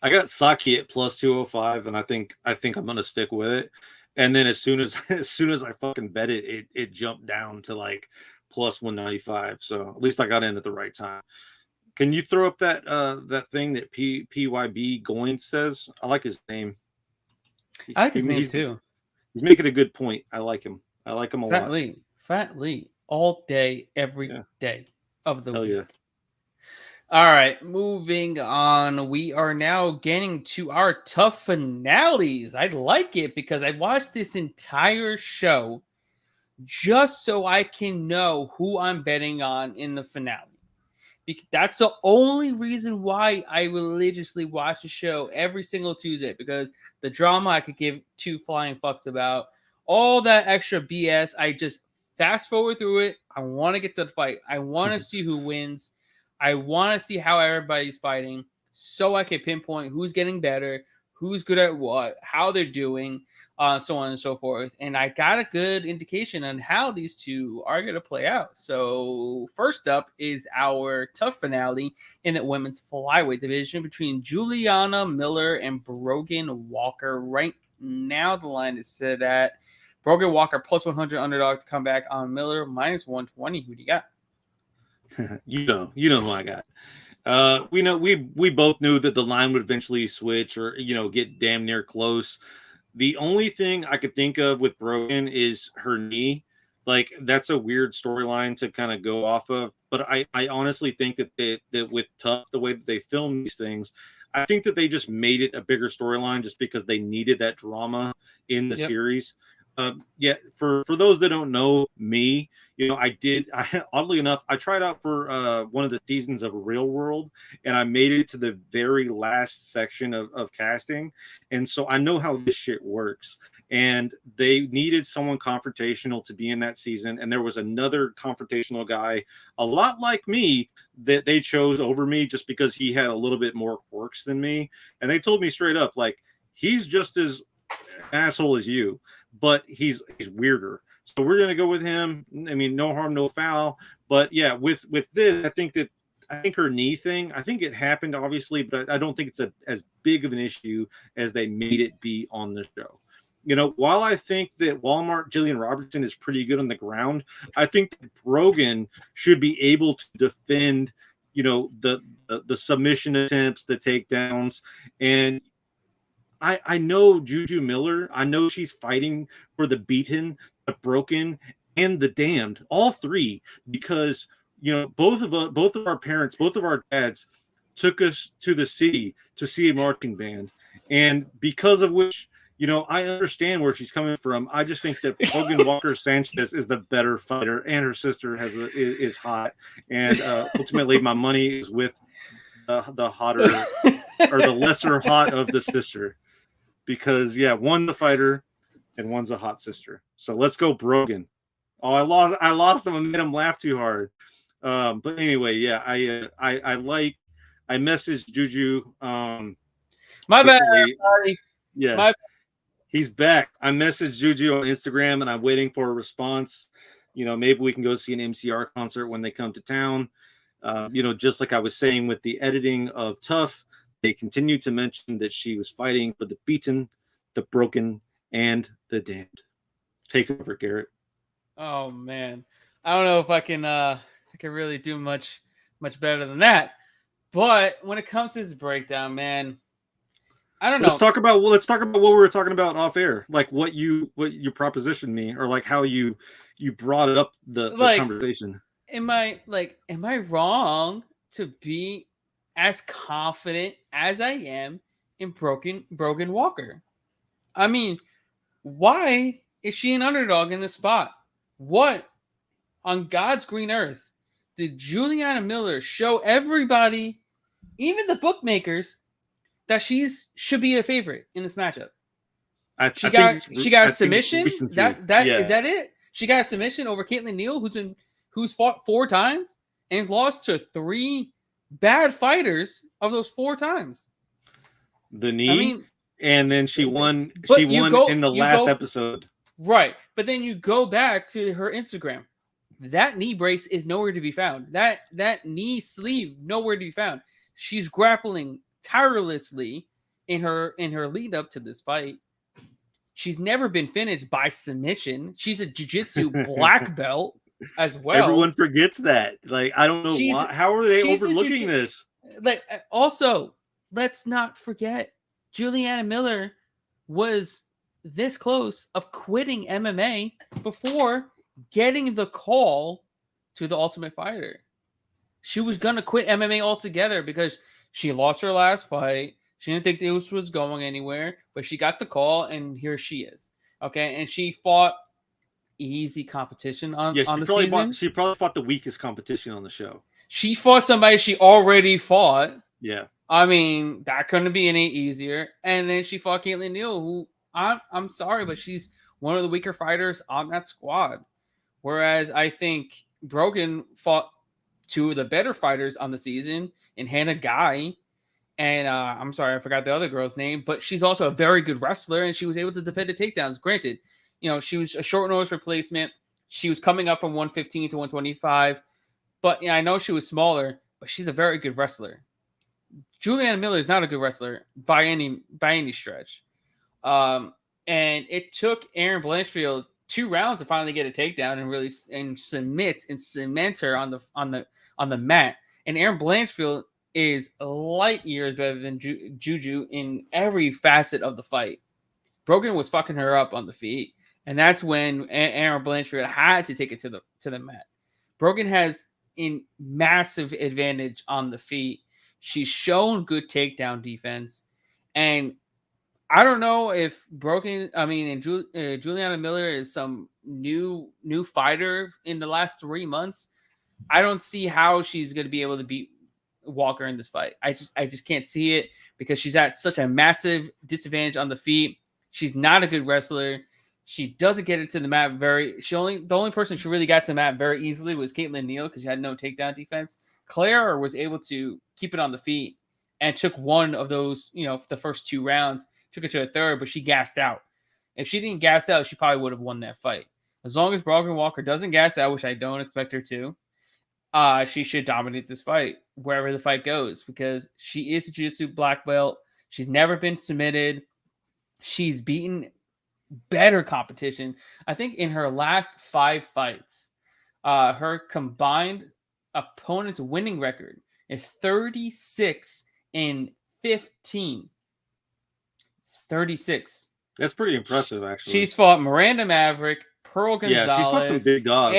I got Sakai at plus 205, and I think I'm gonna stick with it. And then as soon as I fucking bet it jumped down to like plus 195. So at least I got in at the right time. Can you throw up that thing that PYB Goins says? I like his name. I like his name too. He's making a good point. I like him. I like him a lot. Fat Lee, all day, every day of the week. Yeah. All right, moving on. We are now getting to our tough finales. I like it because I watched this entire show just so I can know who I'm betting on in the finale. Because that's the only reason why I religiously watch the show every single Tuesday, because the drama I could give 2 flying fucks about. All that extra BS, I just fast forward through it. I want to get to the fight. I want to see who wins. I want to see how everybody's fighting so I can pinpoint who's getting better, who's good at what, how they're doing, so on and so forth. And I got a good indication on how these two are going to play out. So first up is our tough finale in the women's flyweight division between Juliana Miller and Brogan Walker. Right now, the line is set at Brogan Walker plus 100 underdog to come back on Miller minus 120. Who do you got? You know who I got. We both knew that the line would eventually switch or get damn near close. The only thing I could think of with Brogan is her knee. Like, that's a weird storyline to kind of go off of. But I honestly think that with Tough, the way that they film these things, I think that they just made it a bigger storyline just because they needed that drama in the series. For those that don't know me, oddly enough, I tried out for one of the seasons of Real World, and I made it to the very last section of casting. And so I know how this shit works. And they needed someone confrontational to be in that season. And there was another confrontational guy, a lot like me, that they chose over me just because he had a little bit more quirks than me. And they told me straight up, like, he's just as asshole as you, but he's weirder. So we're gonna go with him. I mean, no harm, no foul. But yeah, with this, I think that think her knee thing, I think it happened obviously, but I don't think it's as big of an issue as they made it be on the show. While I think that Walmart Jillian Robertson is pretty good on the ground, I think that Brogan should be able to defend, the submission attempts, the takedowns, and I know Juju Miller. I know she's fighting for the beaten, the broken, and the damned, all three, because both of our parents, both of our dads, took us to the city to see a marching band, and because of which, I understand where she's coming from. I just think that Brogan Walker Sanchez is the better fighter, and her sister is hot, and ultimately my money is with the hotter or the lesser hot of the sister. Because one's the fighter and one's a hot sister. So let's go Brogan. Oh, I lost him and made him laugh too hard. But anyway, I messaged Juju. My bad, everybody. Yeah. My bad. He's back. I messaged Juju on Instagram and I'm waiting for a response. Maybe we can go see an MCR concert when they come to town. Just like I was saying with the editing of Tough, they continued to mention that she was fighting for the beaten, the broken, and the damned. Take over, Garrett. Oh man, I don't know if I can really do much better than that. But when it comes to this breakdown, man, I don't know. Let's talk about what we were talking about off air, like what you propositioned me, or like how you brought it up the conversation. Am I wrong to be as confident as I am in Brogan Walker? I mean, why is she an underdog in this spot? What on God's green earth did Juliana Miller show everybody, even the bookmakers, that should be a favorite in this matchup? She got a submission. Is that it? She got a submission over Caitlin Neal, who's fought 4 times and lost to 3 bad fighters of those 4 times. The knee, and then she won. She won in the last episode, right? But then you go back to her Instagram. That knee brace is nowhere to be found. That knee sleeve nowhere to be found. She's grappling tirelessly in her lead up to this fight. She's never been finished by submission. She's a jiu-jitsu black belt as well. Everyone forgets that. Like, I don't know why. How are they overlooking this? Like, also, let's not forget, Juliana Miller was this close of quitting MMA before getting the call to the Ultimate Fighter. She was gonna quit MMA altogether because she lost her last fight. She didn't think this was going anywhere, but she got the call, and here she is. Okay, and she fought easy competition on the season. She probably fought the weakest competition on the show. She fought somebody she already fought. Yeah. I mean, that couldn't be any easier. And then she fought Caitlin Neal, who I'm sorry, but she's one of the weaker fighters on that squad. Whereas I think Brogan fought 2 of the better fighters on the season in Hannah Guy. And I'm sorry, I forgot the other girl's name, but she's also a very good wrestler, and she was able to defend the takedowns. Granted, she was a short notice replacement. She was coming up from 115 to 125. But I know she was smaller, but she's a very good wrestler. Juliana Miller is not a good wrestler by any stretch. And it took Erin Blanchfield 2 rounds to finally get a takedown and really cement her on the mat. And Erin Blanchfield is light years better than Juju in every facet of the fight. Brogan was fucking her up on the feet, and that's when Erin Blanchfield had to take it to the mat. Brogan has a massive advantage on the feet. She's shown good takedown defense, and I don't know if Juliana Miller is some new fighter in the last 3 months. I don't see how she's going to be able to beat Walker in this fight. I just can't see it because she's at such a massive disadvantage on the feet. She's not a good wrestler. She doesn't get it to the mat the only person she really got to the mat very easily was Caitlin Neal because she had no takedown defense. Claire was able to keep it on the feet and took one of those, the first 2 rounds, took it to a third, but she gassed out. If she didn't gas out, she probably would have won that fight. As long as Brogan Walker doesn't gas out, which I don't expect her to, she should dominate this fight wherever the fight goes because she is a jiu-jitsu black belt. She's never been submitted. She's beaten better competition. I think in her last 5 fights, her combined opponent's winning record is 36-15. 36. That's pretty impressive, actually. She's fought Miranda Maverick, Pearl Gonzalez, yeah, she's fought some big dogs.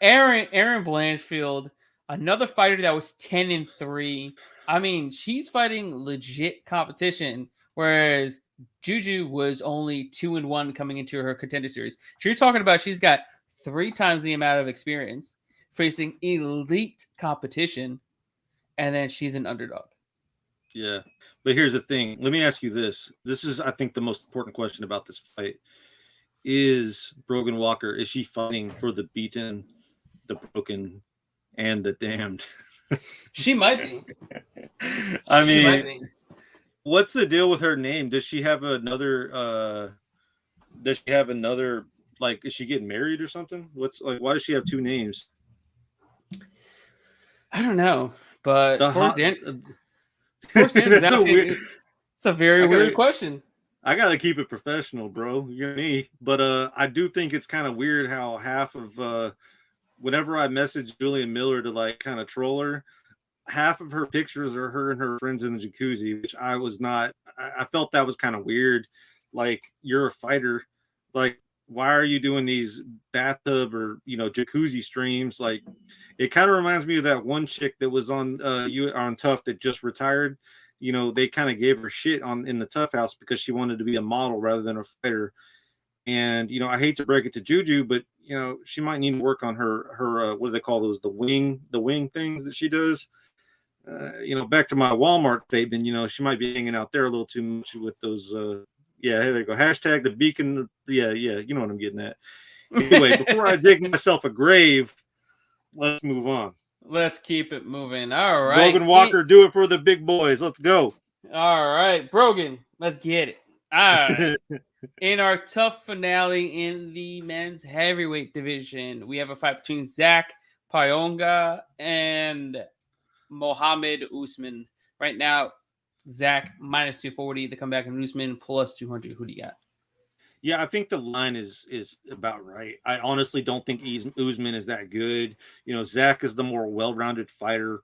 Aaron Blanchfield, another fighter that was 10-3. I mean, she's fighting legit competition, whereas Juju was only 2-1 coming into her contender series. So you're talking about she's got 3 times the amount of experience facing elite competition, and then she's an underdog. Yeah, but here's the thing. Let me ask you this. This is, I think, the most important question about this fight. Is Brogan Walker, is she fighting for the beaten, the broken, and the damned? She might be. I mean, what's the deal with her name? Does she have another, like, is she getting married or something? Why does she have 2 names? I don't know, but It's a very weird question. I gotta keep it professional, bro. You're me. But I do think it's kind of weird how half of whenever I message Julian Miller to like kind of troll her, half of her pictures are her and her friends in the jacuzzi, which I felt that was kind of weird. Like, you're a fighter. Like, why are you doing these bathtub or jacuzzi streams? Like, it kind of reminds me of that one chick that was on Tough that just retired. They kind of gave her shit in the Tough House because she wanted to be a model rather than a fighter. And I hate to break it to Juju, but she might need to work on her what do they call those, the wing things that she does. Back to my Walmart statement, she might be hanging out there a little too much with those yeah, here they go. Hashtag the beacon. Yeah, you know what I'm getting at. Anyway, before I dig myself a grave, let's move on. Let's keep it moving. All right. Brogan Walker, do it for the big boys. Let's go. All right. Brogan, let's get it. All right. In our tough finale in the men's heavyweight division, we have a fight between Zach Pyonga and Mohammed Usman. Right now, Zach minus 240. The comeback of Usman plus 200. Who do you got? Yeah, I think the line is about right. I honestly don't think Usman is that good. Zach is the more well-rounded fighter.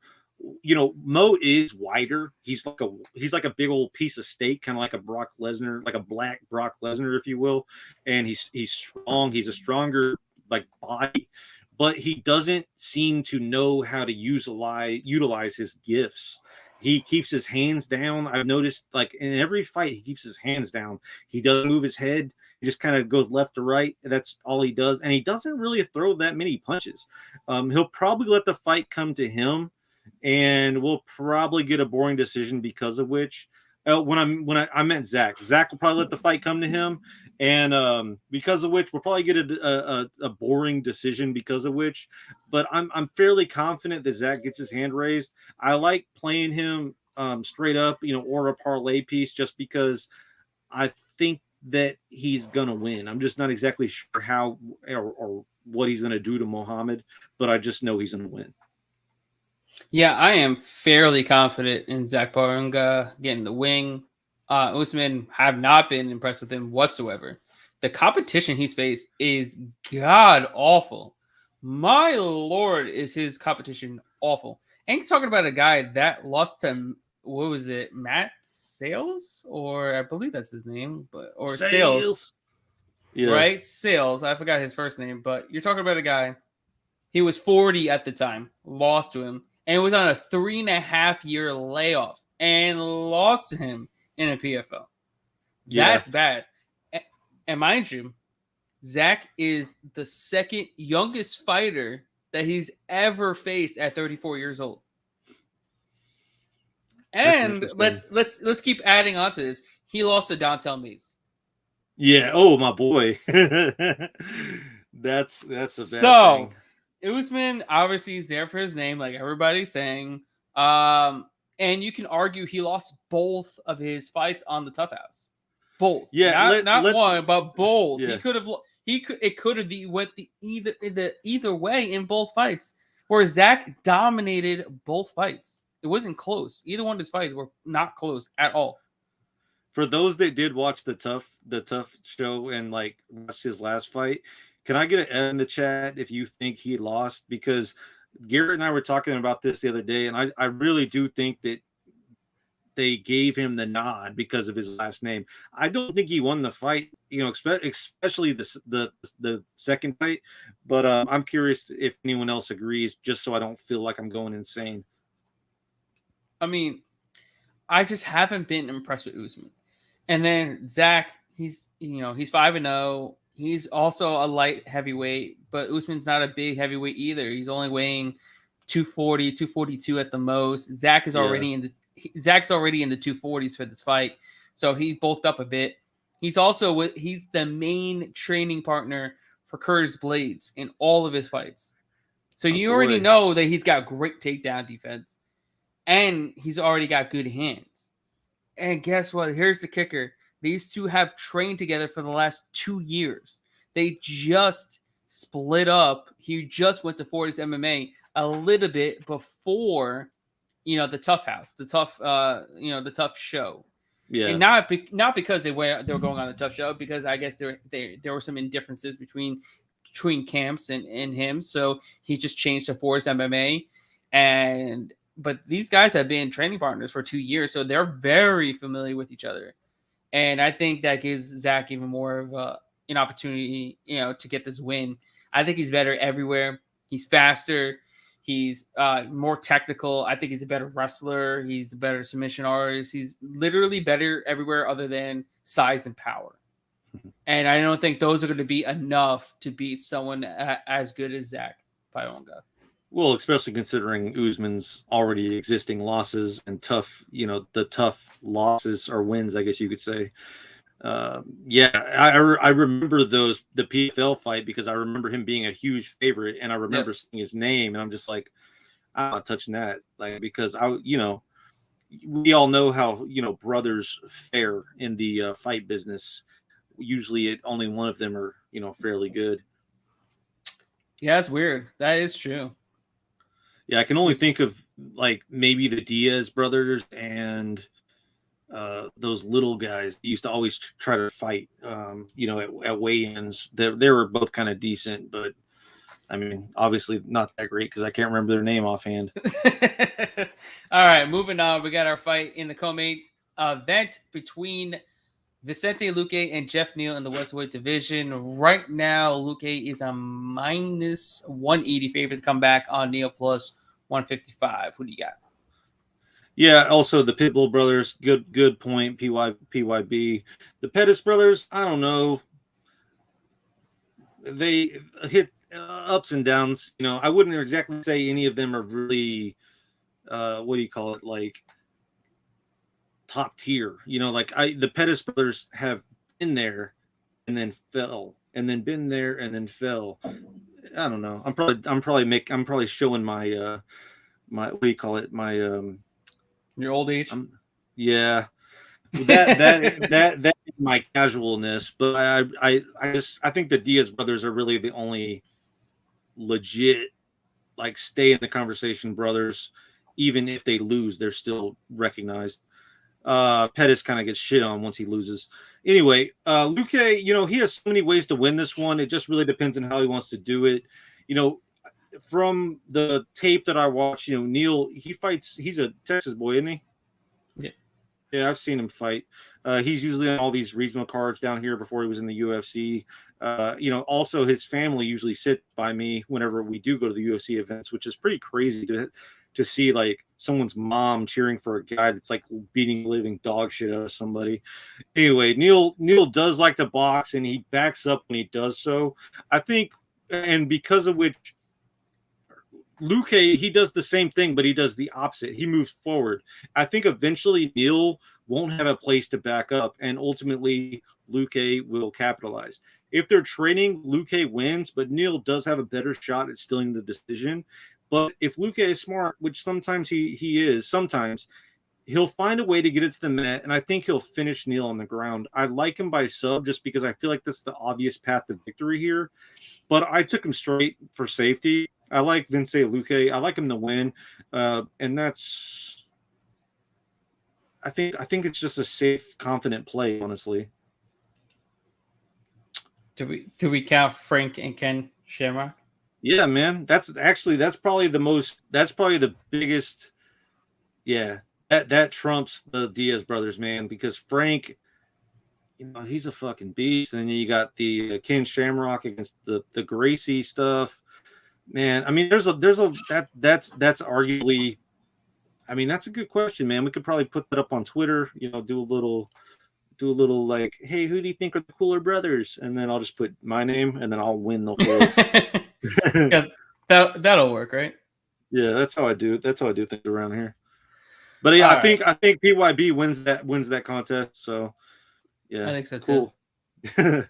Mo is wider. He's like a big old piece of steak, kind of like a Brock Lesnar, like a black Brock Lesnar, if you will. And he's strong. He's a stronger like body, but he doesn't seem to know how to utilize his gifts. He keeps his hands down. I've noticed, like, in every fight, he keeps his hands down. He doesn't move his head. He just kind of goes left to right. That's all he does. And he doesn't really throw that many punches. He'll probably let the fight come to him, and we'll probably get a boring decision because of which. When I meant Zach will probably let the fight come to him, and because of which we'll probably get a boring decision because of which. But I'm fairly confident that Zach gets his hand raised. I like playing him straight up, or a parlay piece, just because I think that he's gonna win. I'm just not exactly sure how or what he's gonna do to Mohammed, but I just know he's gonna win. Yeah, I am fairly confident in Zach Pyonga getting the wing. Usman, have not been impressed with him whatsoever. The competition he's faced is god awful. My lord, is his competition awful. And you're talking about a guy that lost to, what was it, Matt Sales? Or I believe that's his name, or Sales. Yeah. Right? Sales. I forgot his first name, but you're talking about a guy. He was 40 at the time, lost to him, and was on a 3.5-year layoff and lost to him in a PFL. Yeah. That's bad. And mind you, Zach is the second youngest fighter that he's ever faced at 34 years old. And let's keep adding on to this. He lost to Dontel Mees. Yeah. Oh, my boy. that's a bad thing. Usman obviously is there for his name, like everybody's saying. And you can argue he lost both of his fights on the Tough House. Both. Yeah, not one, but both. Yeah. It could have went either way in both fights. where Zach dominated both fights. It wasn't close. Either one of his fights were not close at all. For those that did watch the tough show and like watched his last fight, can I get an F in the chat if you think he lost? Because Garrett and I were talking about this the other day, and I really do think that they gave him the nod because of his last name. I don't think he won the fight, you know, especially the second fight. But I'm curious if anyone else agrees, just so I don't feel like I'm going insane. I mean, I just haven't been impressed with Usman. And then Zach, he's 5-0. He's also a light heavyweight, but Usman's not a big heavyweight either. He's only weighing 240, 242 at the most. Zach's already in the 240s for this fight, so he bulked up a bit. He's the main training partner for Curtis Blades in all of his fights. So you already know that he's got great takedown defense, and he's already got good hands. And guess what? Here's the kicker. These two have trained together for the last 2 years. They just split up. He just went to Fortis MMA a little bit before, the Tough House, the Tough Show. Yeah. And not because they were going on the Tough Show, because I guess there were some indifferences between camps and him. So he just changed to Fortis MMA. But these guys have been training partners for 2 years, so they're very familiar with each other. And I think that gives Zach even more of an opportunity, to get this win. I think he's better everywhere. He's faster. He's more technical. I think he's a better wrestler. He's a better submission artist. He's literally better everywhere other than size and power. And I don't think those are going to be enough to beat someone as good as Zach Pionga. Well, especially considering Usman's already existing losses and the tough losses or wins, I guess you could say. I remember the PFL fight because I remember him being a huge favorite, and I remember seeing his name, and I'm just like, I'm not touching that, like, because we all know how brothers fare in the fight business. Usually, only one of them are fairly good. Yeah, that's weird. That is true. Yeah, I can only think of like maybe the Diaz brothers and those little guys that used to always try to fight, at weigh-ins. They were both kind of decent, but I mean, obviously not that great because I can't remember their name offhand. All right, moving on. We got our fight in the co-main event between Vicente Luque and Jeff Neal in the welterweight division. Right now, Luque is a minus 180 favorite to come back on Neal plus 155. Who do you got? Yeah, also the Pitbull brothers, good point. PYB. The Pettis brothers, I don't know. They hit ups and downs. I wouldn't exactly say any of them are really, what do you call it, like top tier. The Pettis brothers have been there and then fell, and then been there and then fell. I don't know. I'm probably showing my my, what do you call it, my your old age. Yeah, that is my casualness. But I think the Diaz brothers are really the only legit, like, stay in the conversation brothers. Even if they lose, they're still recognized. Pettis kind of gets shit on once he loses. Anyway, Luque, he has so many ways to win this one. It just really depends on how he wants to do it. From the tape that I watched, Neal, he fights. He's a Texas boy, isn't he? Yeah. Yeah, I've seen him fight. He's usually on all these regional cards down here before he was in the UFC. Also his family usually sits by me whenever we do go to the UFC events, which is pretty crazy to see, like, someone's mom cheering for a guy that's like beating living dog shit out of somebody. Anyway, Neal does like to box, and he backs up when he does so. I think, and because of which, Luque, he does the same thing, but he does the opposite. He moves forward. I think eventually Neal won't have a place to back up, and ultimately Luque will capitalize. If they're training, Luque wins, but Neal does have a better shot at stealing the decision. But if Luque is smart, which sometimes he is, sometimes he'll find a way to get it to the mat, and I think he'll finish Neal on the ground. I like him by sub just because I feel like that's the obvious path to victory here. But I took him straight for safety. I like Vicente Luque. I like him to win, and that's. I think it's just a safe, confident play. Honestly. Do we count Frank and Ken Shamrock? Yeah, man. That's probably the most. That's probably the biggest. Yeah, that trumps the Diaz brothers, man. Because Frank, he's a fucking beast. And then you got the Ken Shamrock against the Gracie stuff. Man, I mean, that's arguably. I mean, that's a good question, man. We could probably put that up on Twitter. Do a little like, hey, who do you think are the cooler brothers? And then I'll just put my name, and then I'll win the whole. Yeah, that'll work, right? Yeah, that's how I do it. That's how I do things around here. But yeah, All I think PYB wins that contest. So yeah, I think so cool. too.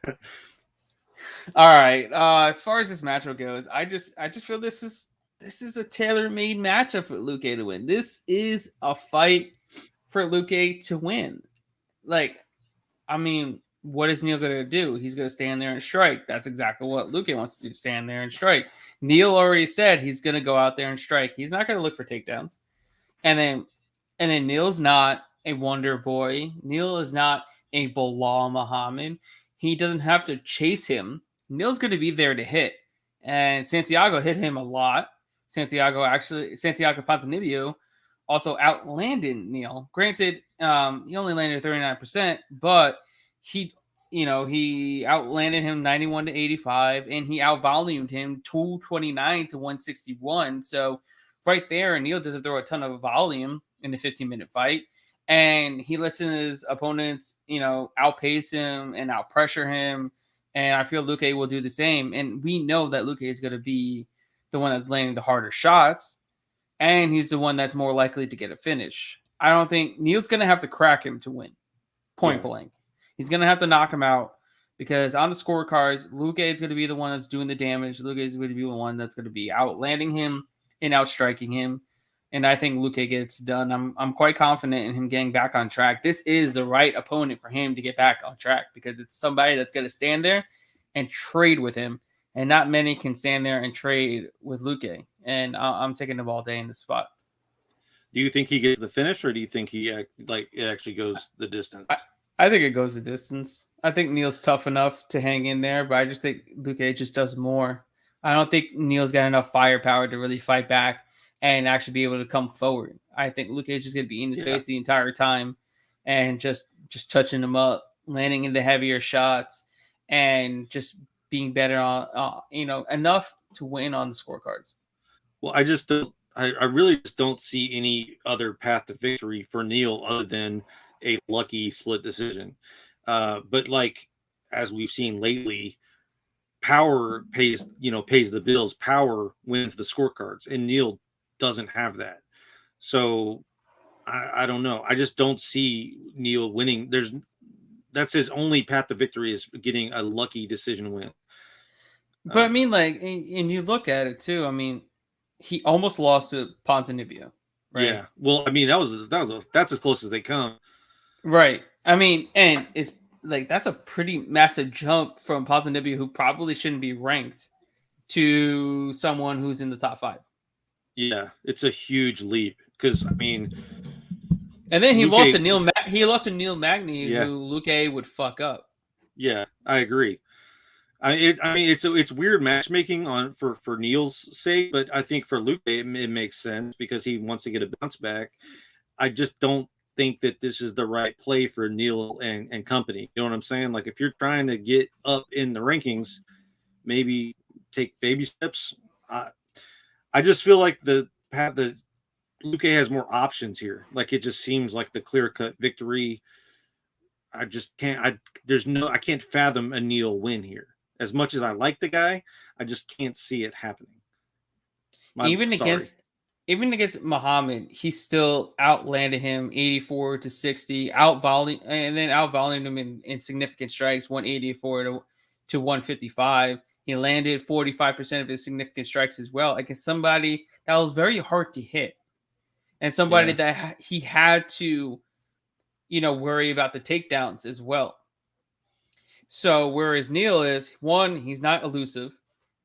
All right. As far as this matchup goes, I just feel this is a tailor-made matchup for Luque to win. This is a fight for Luque to win. Like, I mean, what is Neal going to do? He's going to stand there and strike. That's exactly what Luque wants to do, stand there and strike. Neal already said he's going to go out there and strike. He's not going to look for takedowns. And then Neal's not a Wonder Boy. Neal is not a Bilal Muhammad. He doesn't have to chase him. Neal's going to be there to hit. And Santiago hit him a lot. Santiago Ponzinibbio also outlanded Neal. Granted, he only landed 39%, but he outlanded him 91 to 85, and he outvolumed him 229 to 161. So right there, Neal doesn't throw a ton of volume in the 15-minute fight, and he lets his opponents, outpace him and outpressure him. And I feel Luque will do the same. And we know that Luque is going to be the one that's landing the harder shots, and he's the one that's more likely to get a finish. I don't think Neal's going to have to crack him to win, point blank. He's going to have to knock him out because on the scorecards, Luque is going to be the one that's doing the damage. Luque is going to be the one that's going to be outlanding him and outstriking him. And I think Luque gets done. I'm quite confident in him getting back on track. This is the right opponent for him to get back on track because it's somebody that's going to stand there and trade with him. And not many can stand there and trade with Luque. And I'm taking him all day in this spot. Do you think he gets the finish, or do you think it actually goes the distance? I think it goes the distance. I think Neal's tough enough to hang in there, but I just think Luque just does more. I don't think Neal's got enough firepower to really fight back and actually be able to come forward. I think Luque is just going to be in his face the entire time and just touching him up, landing in the heavier shots, and just being better on, enough to win on the scorecards. Well, I really just don't see any other path to victory for Neal other than a lucky split decision. But as we've seen lately, power pays the bills. Power wins the scorecards, and Neal doesn't have that. So I don't know. I just don't see Neal winning. That's his only path to victory is getting a lucky decision win. But I mean, and you look at it too. I mean, he almost lost to Ponzinibbio, right? Yeah. Well, I mean, that's as close as they come. Right. I mean, and it's that's a pretty massive jump from Ponzinibbio, who probably shouldn't be ranked, to someone who's in the top 5. Yeah, it's a huge leap because I mean, and then he lost to Neal. He lost to Neal Magny, who Luque would fuck up. Yeah, I agree. I mean, it's weird matchmaking for Neal's sake, but I think for Luque it makes sense because he wants to get a bounce back. I just don't think that this is the right play for Neal and company. You know what I'm saying? Like if you're trying to get up in the rankings, maybe take baby steps. I just feel like the Luque has more options here. Like it just seems like the clear-cut victory. I just can't. I can't fathom a Neal win here. As much as I like the guy, I just can't see it happening. Even against Muhammad, he still outlanded him 84 to 60, outvolumed him in significant strikes, 184 to 155. He landed 45% of his significant strikes as well against somebody that was very hard to hit, and somebody that he had to, worry about the takedowns as well. So whereas Neal is, 1, he's not elusive,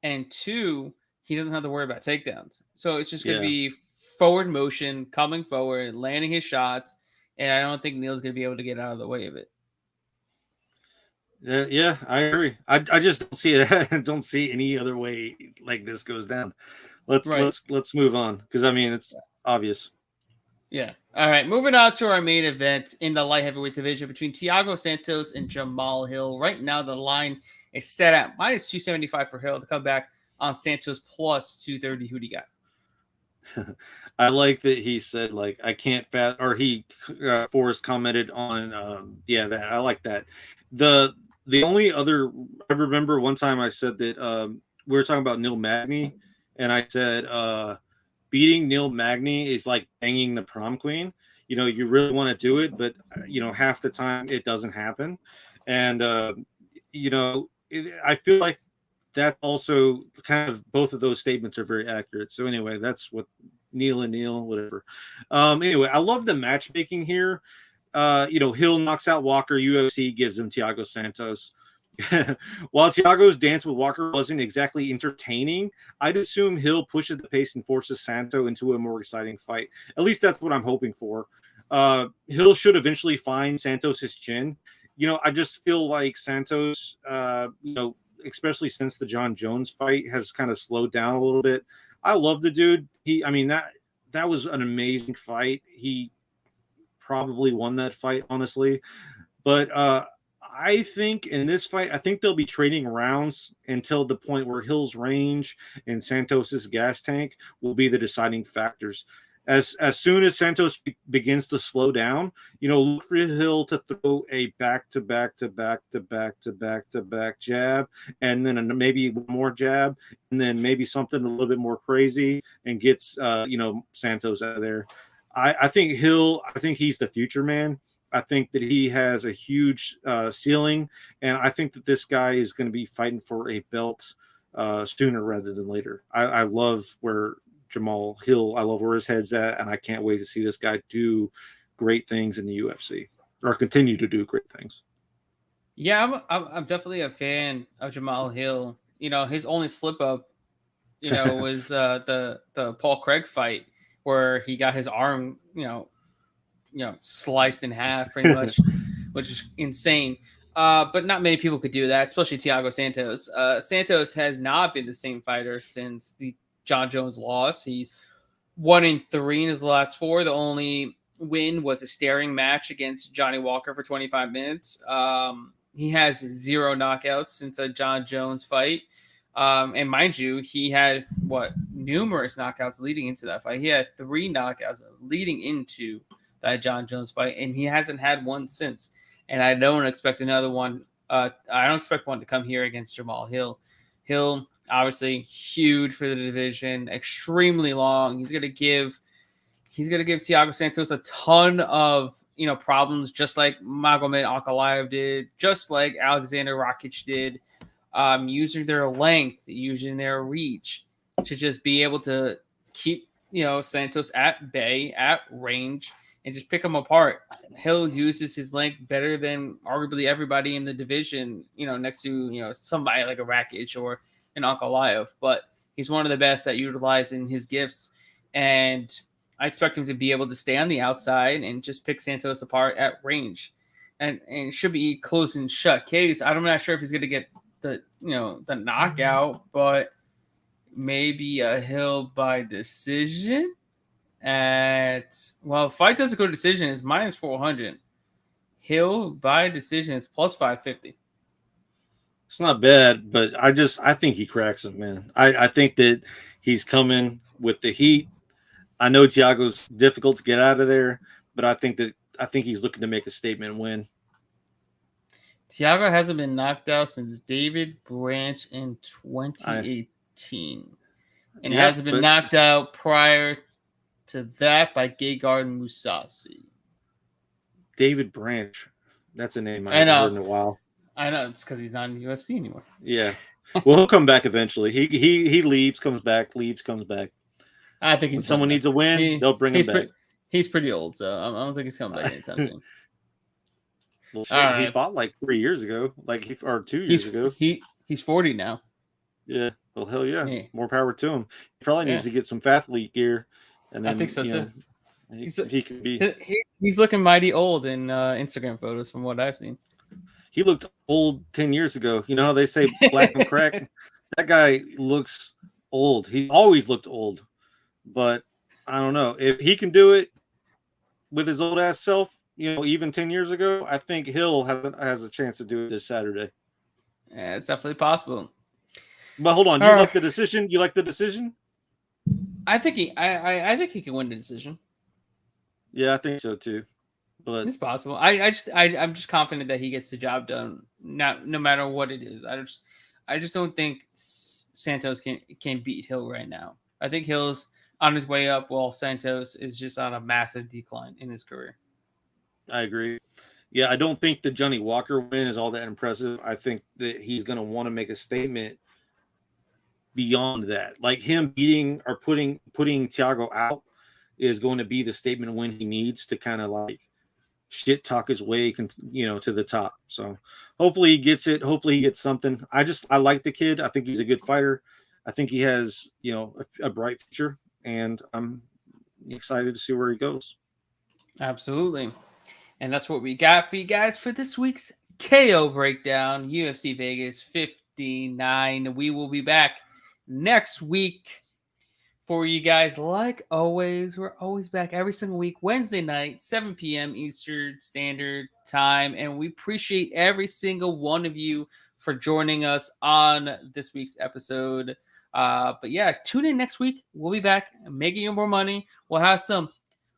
and 2, he doesn't have to worry about takedowns. So it's just going to Yeah. be forward motion, coming forward, landing his shots, and I don't think Neal's going to be able to get out of the way of it. Yeah, I agree. I just don't see it. I don't see any other way like this goes down. Let's move on because I mean it's obvious. Yeah. All right. Moving on to our main event in the light heavyweight division between Thiago Santos and Jamahal Hill. Right now, the line is set at minus 275 for Hill to come back on Santos plus 230. Who do you got? I like that he said like I can't fat or he Forrest commented on that I like that. The only other I remember one time I said that we were talking about Neil Magny and I said beating Neil Magny is like banging the prom queen. You know, you really want to do it, but you know half the time it doesn't happen, and I feel like that also kind of both of those statements are very accurate. So anyway, that's what Neal and Neal, whatever. Anyway, I love the matchmaking here. Hill knocks out Walker. UFC gives him Thiago Santos. While Thiago's dance with Walker wasn't exactly entertaining, I'd assume Hill pushes the pace and forces Santo into a more exciting fight. At least that's what I'm hoping for. Hill should eventually find Santos' chin. I just feel like Santos, especially since the John Jones fight has kind of slowed down a little bit. I love the dude. That was an amazing fight. He probably won that fight, honestly. But I think in this fight, I think they'll be trading rounds until the point where Hill's range and Santos's gas tank will be the deciding factors. As soon as Santos begins to slow down, look for Hill to throw a back to back jab, and then maybe one more jab, and then maybe something a little bit more crazy, and gets Santos out of there. I think he's the future man. I think that he has a huge ceiling, and I think that this guy is going to be fighting for a belt sooner rather than later. I love where Jamahal Hill, I love where his head's at, and I can't wait to see this guy do great things in the UFC or continue to do great things. Yeah, I'm definitely a fan of Jamahal Hill. His only slip up, was the Paul Craig fight where he got his arm, sliced in half pretty much, which is insane. But not many people could do that, especially Thiago Santos. Santos has not been the same fighter since the John Jones loss. He's 1-3 in his last 4. The only win was a staring match against Johnny Walker for 25 minutes. He has 0 knockouts since a John Jones fight. And mind you, he had numerous knockouts leading into that fight. He had 3 knockouts leading into that John Jones fight, and he hasn't had one since. And I don't expect another one. I don't expect one to come here against Jamahal Hill. Hill, obviously, huge for the division, extremely long. He's gonna give Thiago Santos a ton of problems, just like Magomed Ankalaev did, just like Alexander Rakic did, using their length, using their reach to just be able to keep Santos at bay, at range, and just pick him apart. Hill uses his length better than arguably everybody in the division, next to somebody like a Rakic or an Ankalaev, but he's one of the best at utilizing his gifts, and I expect him to be able to stay on the outside and just pick Santos apart at range, and should be close and shut case. I'm not sure if he's going to get the knockout, but maybe a Hill by decision. Fight doesn't go decision is minus 400. Hill by decision is plus 550. It's not bad, but I think he cracks him, man. I think that he's coming with the heat. I know Thiago's difficult to get out of there, but I think he's looking to make a statement and win. Thiago hasn't been knocked out since David Branch in 2018. And hasn't been knocked out prior to that by Gegard Mousasi. David Branch. That's a name I haven't heard in a while. I know. It's because he's not in the UFC anymore. Yeah. Well, he'll come back eventually. He leaves, comes back, leaves, comes back. I think when someone needs a win, they'll bring him back. He's pretty old, so I don't think he's coming back anytime soon. Well, he fought like 3 years ago, or 2 years ago. He's 40 now. Yeah. Well, hell yeah. Yeah. More power to him. He probably needs to get some Fathlete gear, and then I think so too. He could be. He's looking mighty old in Instagram photos from what I've seen. He looked old 10 years ago. You know how they say black and crack? That guy looks old. He always looked old. But I don't know. If he can do it with his old ass self, even 10 years ago, I think Hill has a chance to do it this Saturday. Yeah, it's definitely possible. But hold on, you like the decision? You like the decision? I think I think he can win the decision. Yeah, I think so too. But it's possible. I'm just confident that he gets the job done. No matter what it is. I just don't think Santos can beat Hill right now. I think Hill's on his way up, while Santos is just on a massive decline in his career. I agree. Yeah, I don't think the Johnny Walker win is all that impressive. I think that he's going to want to make a statement beyond that. Like him beating or putting Thiago out is going to be the statement win he needs to kind of like shit talk his way, to the top. So hopefully he gets it. Hopefully he gets something. I like the kid. I think he's a good fighter. I think he has, a bright future, and I'm excited to see where he goes. Absolutely. And that's what we got for you guys for this week's KO breakdown, UFC Vegas 59. We will be back next week for you guys. Like always, we're always back every single week, Wednesday night, 7 p.m. Eastern Standard Time. And we appreciate every single one of you for joining us on this week's episode. But yeah, tune in next week. We'll be back making you more money. We'll have some.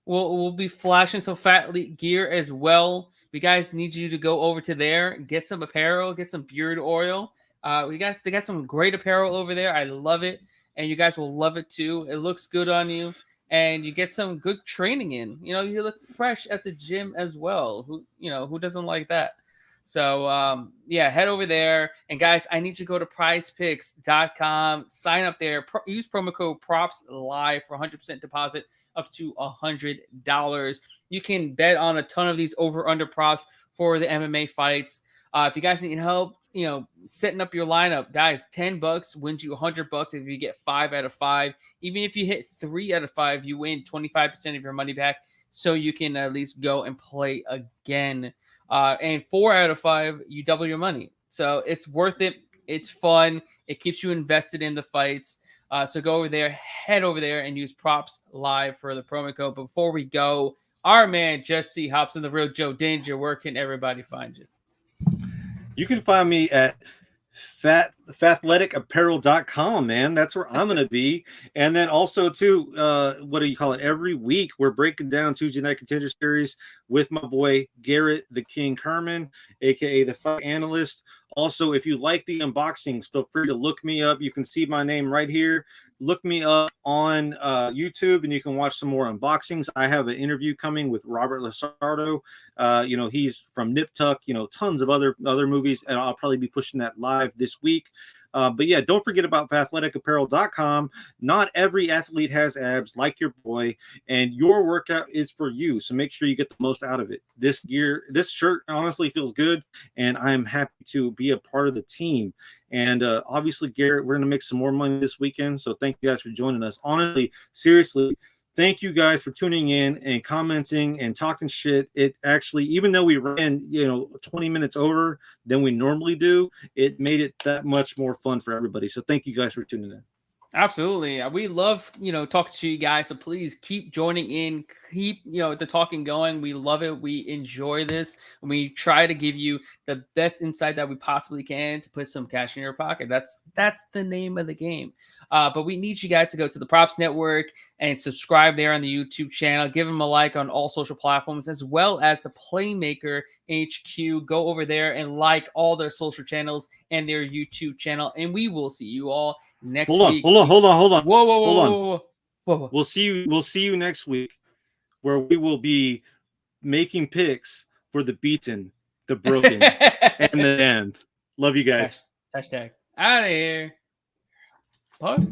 We'll be flashing some Fathlete gear as well. We guys need you to go over to there, get some apparel, get some beard oil. They got some great apparel over there. I love it, and you guys will love it too. It looks good on you, and you get some good training in. You look fresh at the gym as well. Who doesn't like that? So head over there, and guys, I need you to go to PrizePicks.com, sign up there, use promo code PropsLive for 100% deposit up to $100. You can bet on a ton of these over-under props for the MMA fights. If you guys need help, setting up your lineup, guys, $10 wins you $100 if you get 5 out of 5. Even if you hit 3 out of 5, you win 25% of your money back, so you can at least go and play again. And 4 out of 5, you double your money. So it's worth it. It's fun. It keeps you invested in the fights. So go over there, head over there, and use Props Live for the promo code. Before we go, our man Jesse Hobson, the real Joe Danger. Where can everybody find you? You can find me at fathleticsapparel.com, man. That's where I'm going to be. And then also, too, what do you call it? Every week, we're breaking down Tuesday Night Contender Series with my boy Garrett the King Herman, a.k.a. the Fight Analyst. Also, if you like the unboxings, feel free to look me up. You can see my name right here. Look me up on YouTube, and you can watch some more unboxings. I have an interview coming with Robert Lasardo. He's from Nip Tuck, tons of other movies, and I'll probably be pushing that live this week. But yeah, don't forget about fathleticsapparel.com. Not every athlete has abs like your boy, and your workout is for you. So make sure you get the most out of it. This shirt honestly feels good, and I'm happy to be a part of the team. And obviously, Garrett, we're going to make some more money this weekend. So thank you guys for joining us. Honestly, seriously, thank you guys for tuning in and commenting and talking shit. It actually, even though we ran, 20 minutes over than we normally do, it made it that much more fun for everybody. So thank you guys for tuning in. Absolutely. We love, talking to you guys. So please keep joining in, keep, the talking going. We love it. We enjoy this. And we try to give you the best insight that we possibly can to put some cash in your pocket. That's the name of the game. But we need you guys to go to the Props Network and subscribe there on the YouTube channel. Give them a like on all social platforms, as well as the Playmaker HQ. Go over there and like all their social channels and their YouTube channel. And we will see you all next week. Hold on. Whoa. We'll see you next week, where we will be making picks for the beaten, the broken, and the end. Love you guys. Hashtag out of here. What?